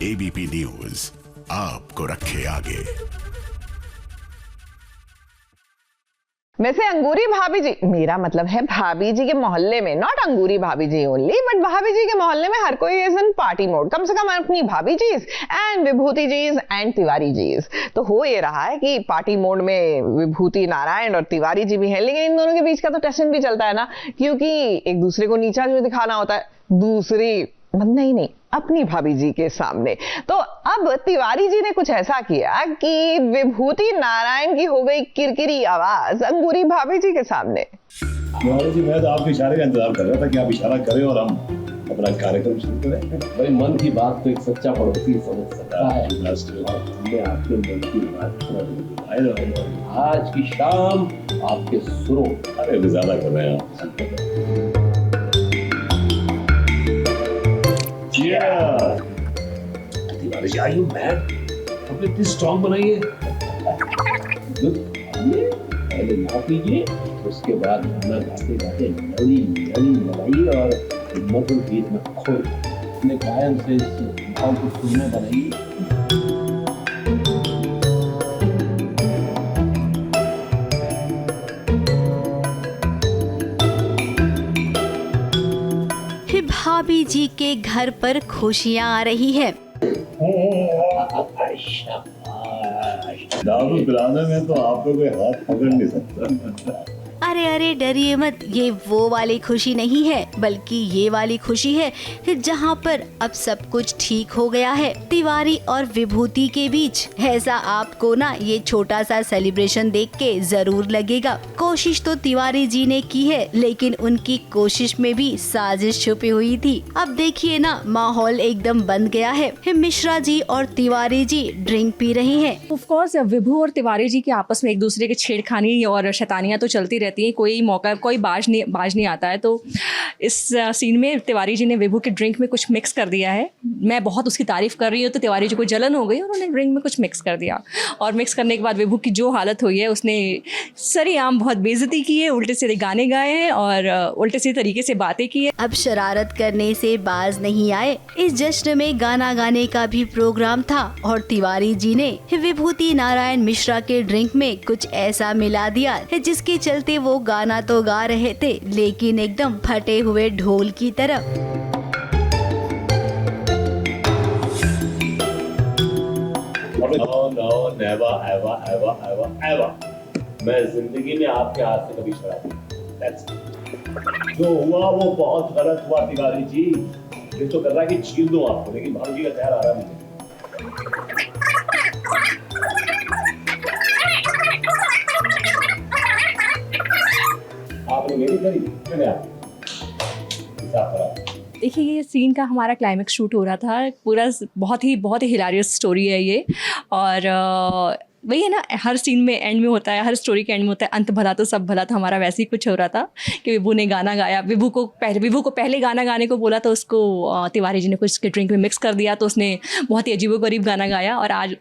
ABP news आपको रखे आगे। वैसे अंगूरी भाभी जी, मेरा मतलब है भाभी जी के मोहल्ले में, नॉट अंगूरी भाभी जी ओनली, बट भाभी जी के मोहल्ले में हर कोई इज इन पार्टी मोड, कम से कम अपनी भाभी Gs and Vibhuti Gs and Tiwari जीज। तो हो ये रहा है कि पार्टी मोड में विभूति नारायण और तिवारी जी भी हैं, लेकिन इन दोनों के बीच का तो टेंशन भी चलता है ना, क्योंकि एक दूसरे को नीचा जो दिखाना होता है दूसरी नहीं अपनी भाभी जी के सामने। तो अब तिवारी जी ने कुछ ऐसा किया कि विभूति नारायण की हो गई किरकिरी आवाज अंगूरी भाभी जी के सामने। तिवारी जी, मैं तो आपके इशारे का इंतजार कर रहा था कि आप इशारा करें और हम अपना कार्यक्रम शुरू करें। भाई मन की बात तो एक सच्चा पड़ोसी समझ सकता है। हमने आपके मन की बात आज की शाम आपके सुरों। अरे ज्यादा कर रहे हैं आप। Tiwari ji, are you mad? अपने इतनी स्ट्रॉन्ग बनाइए। पहले यहाँ पीजिए, उसके बाद गाना गाते गाते नली नली लगाइए और मधुर गीत में खो अपने गायन से इस भाव को फिल्में बनाइए। भाभी जी के घर पर खुशियां आ रही है। दारू पिलाने में तो आपको कोई हाथ पकड़ नहीं सकता। अरे अरे डरिए मत, ये वो वाली खुशी नहीं है, बल्कि ये वाली खुशी है जहाँ पर अब सब कुछ ठीक हो गया है तिवारी और विभूति के बीच। ऐसा आपको ना ये छोटा सा सेलिब्रेशन देख के जरूर लगेगा। कोशिश तो तिवारी जी ने की है, लेकिन उनकी कोशिश में भी साजिश छुपी हुई थी। अब देखिए ना, माहौल एकदम बन गया है। मिश्रा जी और तिवारी जी ड्रिंक पी रहे हैं। ऑफ कोर्स विभू और तिवारी जी के आपस में एक दूसरे के छेड़खानी और शैतानियां तो चलती रहती हैं, कोई मौका कोई बाज नहीं आता है। तो इस सीन में तिवारी जी ने विभू के ड्रिंक में कुछ मिक्स कर दिया है। मैं बहुत उसकी तारीफ कर रही हूँ तो तिवारी जी को जलन हो गई और उन्होंने ड्रिंक में कुछ मिक्स कर दिया, और मिक्स करने के बाद विभू की जो हालत हुई है, उसने सरेआम बहुत बेइज्जती की है, उल्टे सीधे गाने गाए हैं और उल्टे सीधे तरीके से बातें की है। अब शरारत करने से बाज नहीं आए। इस जश्न में गाना गाने का भी प्रोग्राम था और तिवारी जी ने विभूति नारायण मिश्रा के ड्रिंक में कुछ ऐसा मिला दिया जिसके चलते वो गाना तो गा रहे थे, लेकिन एकदम फटे हुए ढोल की तरह। No, never, ever, ever, ever, ever. मैं जिंदगी में आपके हाथ से कभी शराब नहीं। That's it. जो हुआ वो बहुत गलत हुआ तिवारी जी। ये तो कर रहा है कि छील दूं आपको, लेकिन भाभी जी का ख्याल आ रहा है मुझे। आपने मेरी करी, मैंने आपकी। देखिए, ये सीन का हमारा क्लाइमेक्स शूट हो रहा था, पूरा बहुत ही हिलारियस स्टोरी है ये। और वही है ना, हर सीन में एंड में होता है, हर स्टोरी के एंड में होता है अंत भला तो सब भला। तो हमारा वैसे ही कुछ हो रहा था कि विभू ने गाना गाया, विभू को पहले गाना गाने को बोला तो उसको तिवारी जी ने कुछ ड्रिंक में मिक्स कर दिया, तो उसने बहुत ही अजीबोगरीब गाना गाया और आज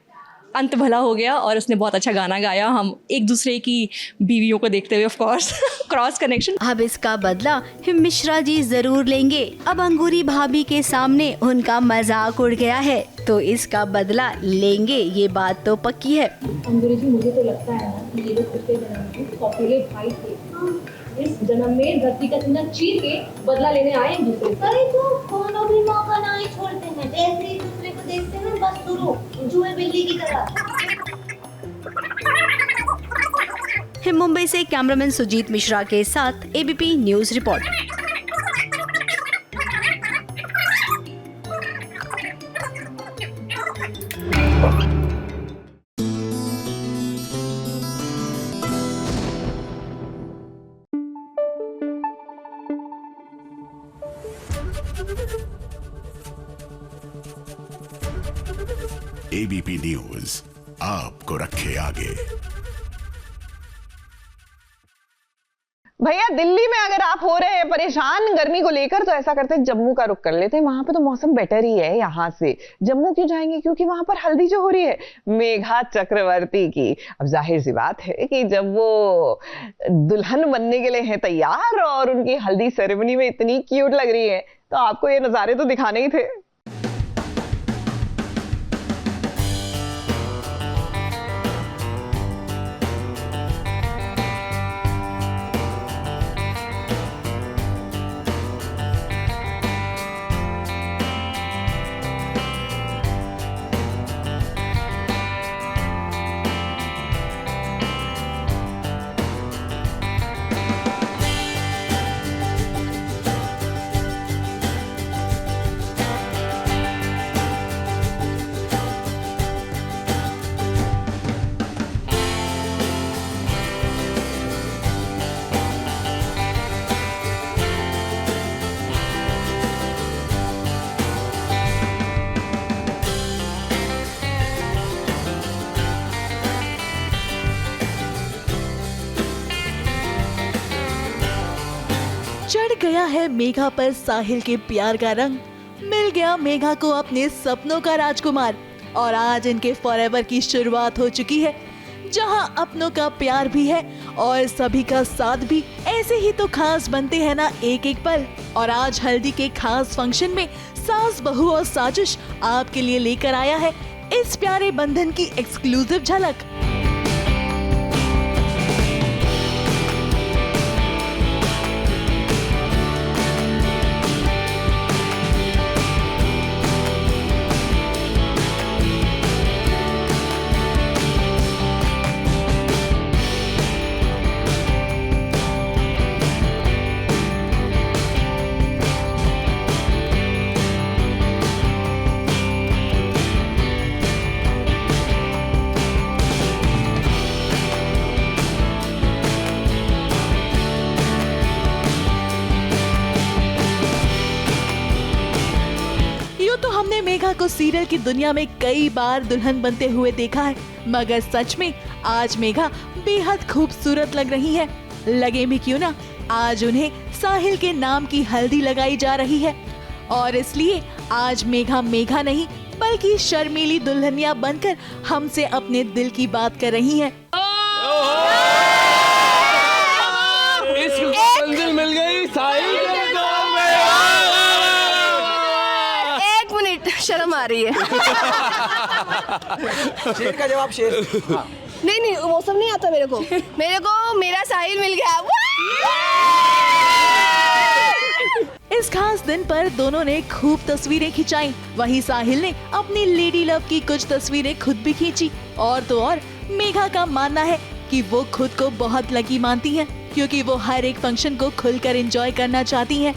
अंत भला हो गया और उसने बहुत अच्छा गाना गाया। हम एक दूसरे की बीवियों को देखते हुए ऑफ कोर्स क्रॉस कनेक्शन। अब इसका बदला मिश्रा जी जरूर लेंगे। अब अंगूरी भाभी के सामने उनका मजाक उड़ गया है, तो इसका बदला लेंगे, ये बात तो पक्की है। अंगूरी जी, मुझे तो लगता है ना कि ये लोग पिछले जन्म में सौतेले भाई थे, इस जन्म में धरती का सीना चीर के बदला लेने आए एक दूसरे से। अरे तो कोनो भी मौका नहीं छोड़ते हैं, जैसे ही दूसरे को देखते हैं बस शुरू जुए बिल्ली की तरह। मुंबई से कैमरामैन सुजीत मिश्रा के साथ ABP news report. ABP news आपको रखे आगे। भैया दिल्ली में अगर आप हो रहे हैं परेशान गर्मी को लेकर तो ऐसा करते हैं जम्मू का रुख कर लेते हैं, वहां पे तो मौसम बेटर ही है यहाँ से। जम्मू क्यों जाएंगे? क्योंकि वहां पर हल्दी जो हो रही है मेघा चक्रवर्ती की। अब जाहिर सी बात है कि जब वो दुल्हन बनने के लिए है तैयार और उनकी हल्दी सेरेमनी में इतनी क्यूट लग रही है तो आपको ये नजारे तो दिखाने ही थे। चढ़ गया है मेघा पर साहिल के प्यार का रंग, मिल गया मेघा को अपने सपनों का राजकुमार और आज इनके फॉरएवर की शुरुआत हो चुकी है, जहां अपनों का प्यार भी है और सभी का साथ भी। ऐसे ही तो खास बनते हैं ना एक एक पल। और आज हल्दी के खास फंक्शन में सास बहू और साजिश आपके लिए लेकर आया है इस प्यारे बंधन की एक्सक्लूसिव झलक। मेघा को सीरियल की दुनिया में कई बार दुल्हन बनते हुए देखा है, मगर सच में आज मेघा बेहद खूबसूरत लग रही है। लगे भी क्यों ना, आज उन्हें साहिल के नाम की हल्दी लगाई जा रही है और इसलिए आज मेघा मेघा नहीं बल्कि शर्मीली दुल्हनिया बनकर हमसे अपने दिल की बात कर रही है। मंजिल मिल गई साहिल के दौर में। एक मिनट, शर्म आ रही है। शेर का जवाब शेर। हाँ। नहीं वो सब नहीं आता मेरे को मेरा साहिल मिल गया। इस खास दिन पर दोनों ने खूब तस्वीरें खिंचाई। वहीं साहिल ने अपनी लेडी लव की कुछ तस्वीरें खुद भी खींची। और तो और मेघा का मानना है कि वो खुद को बहुत लकी मानती हैं, क्योंकि वो हर एक फंक्शन को खुलकर एंजॉय करना चाहती हैं।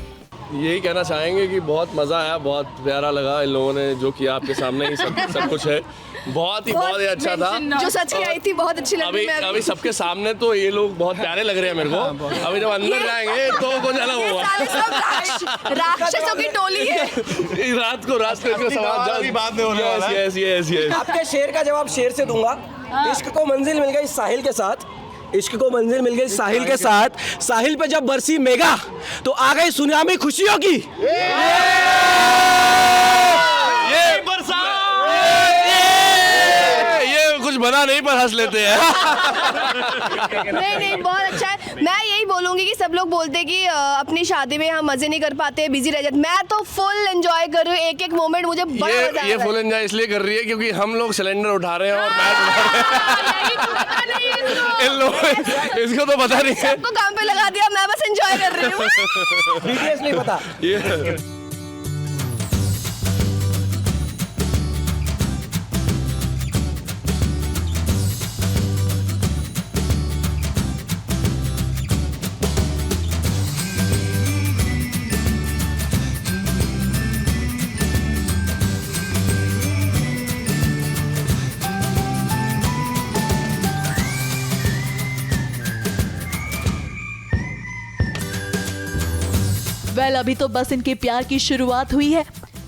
यही कहना चाहेंगे कि बहुत मजा आया, बहुत प्यारा लगा। इन लोगों ने जो किया आपके सामने ही सब कुछ है, बहुत ही अच्छा था। जो सच की आई थी बहुत अच्छी लगी। अभी सबके सामने तो ये लोग बहुत प्यारे लग रहे हैं मेरे को। अभी जब अंदर जाएंगे तो कुछ अलग होगा। राक्षसों की टोली है। रात को सवाल बात नहीं होने वाला है। आपके शेर का जवाब शेर से दूंगा। इश्क को मंजिल मिल गई साहिल के साथ, इश्क को मंजिल मिल गई साहिल के साथ। साहिल पे जब बरसी मेघा तो आ गई सुनामी खुशियों की। ये कुछ बना नहीं पर हंस लेते हैं। नहीं बहुत अच्छा है। मैं यही बोलूंगी कि सब लोग बोलते हैं कि अपनी शादी में हम मजे नहीं कर पाते, बिजी रह जाते। मैं तो फुल एंजॉय कर रही हूँ, एक एक मोमेंट मुझे बड़ा मजा आ रहा है। ये फुल एंजॉय इसलिए कर रही है क्योंकि हम लोग सिलेंडर उठा रहे हैं और मैच उठा रहे हैं। इन लोग इसको तो पता नहीं है। सबको काम पे लगा दिया, मैं बस एंजॉय कर रही हूँ। डिटेल्स नहीं पता। अभी तो बस इनके प्यार की शुरुआत हुई है।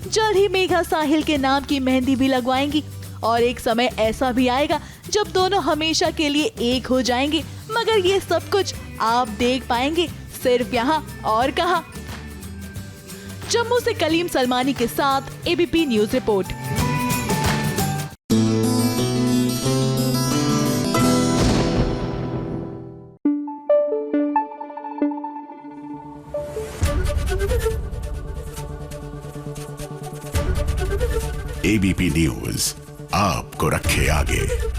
जल्द ही मेघा साहिल के नाम की मेहंदी भी लगवाएंगी और एक समय ऐसा भी आएगा जब दोनों हमेशा के लिए एक हो जाएंगे। मगर ये सब कुछ आप देख पाएंगे सिर्फ यहाँ और कहां। जम्मू से कलीम सलमानी के साथ ABP news report. ABP news आपको रखे आगे।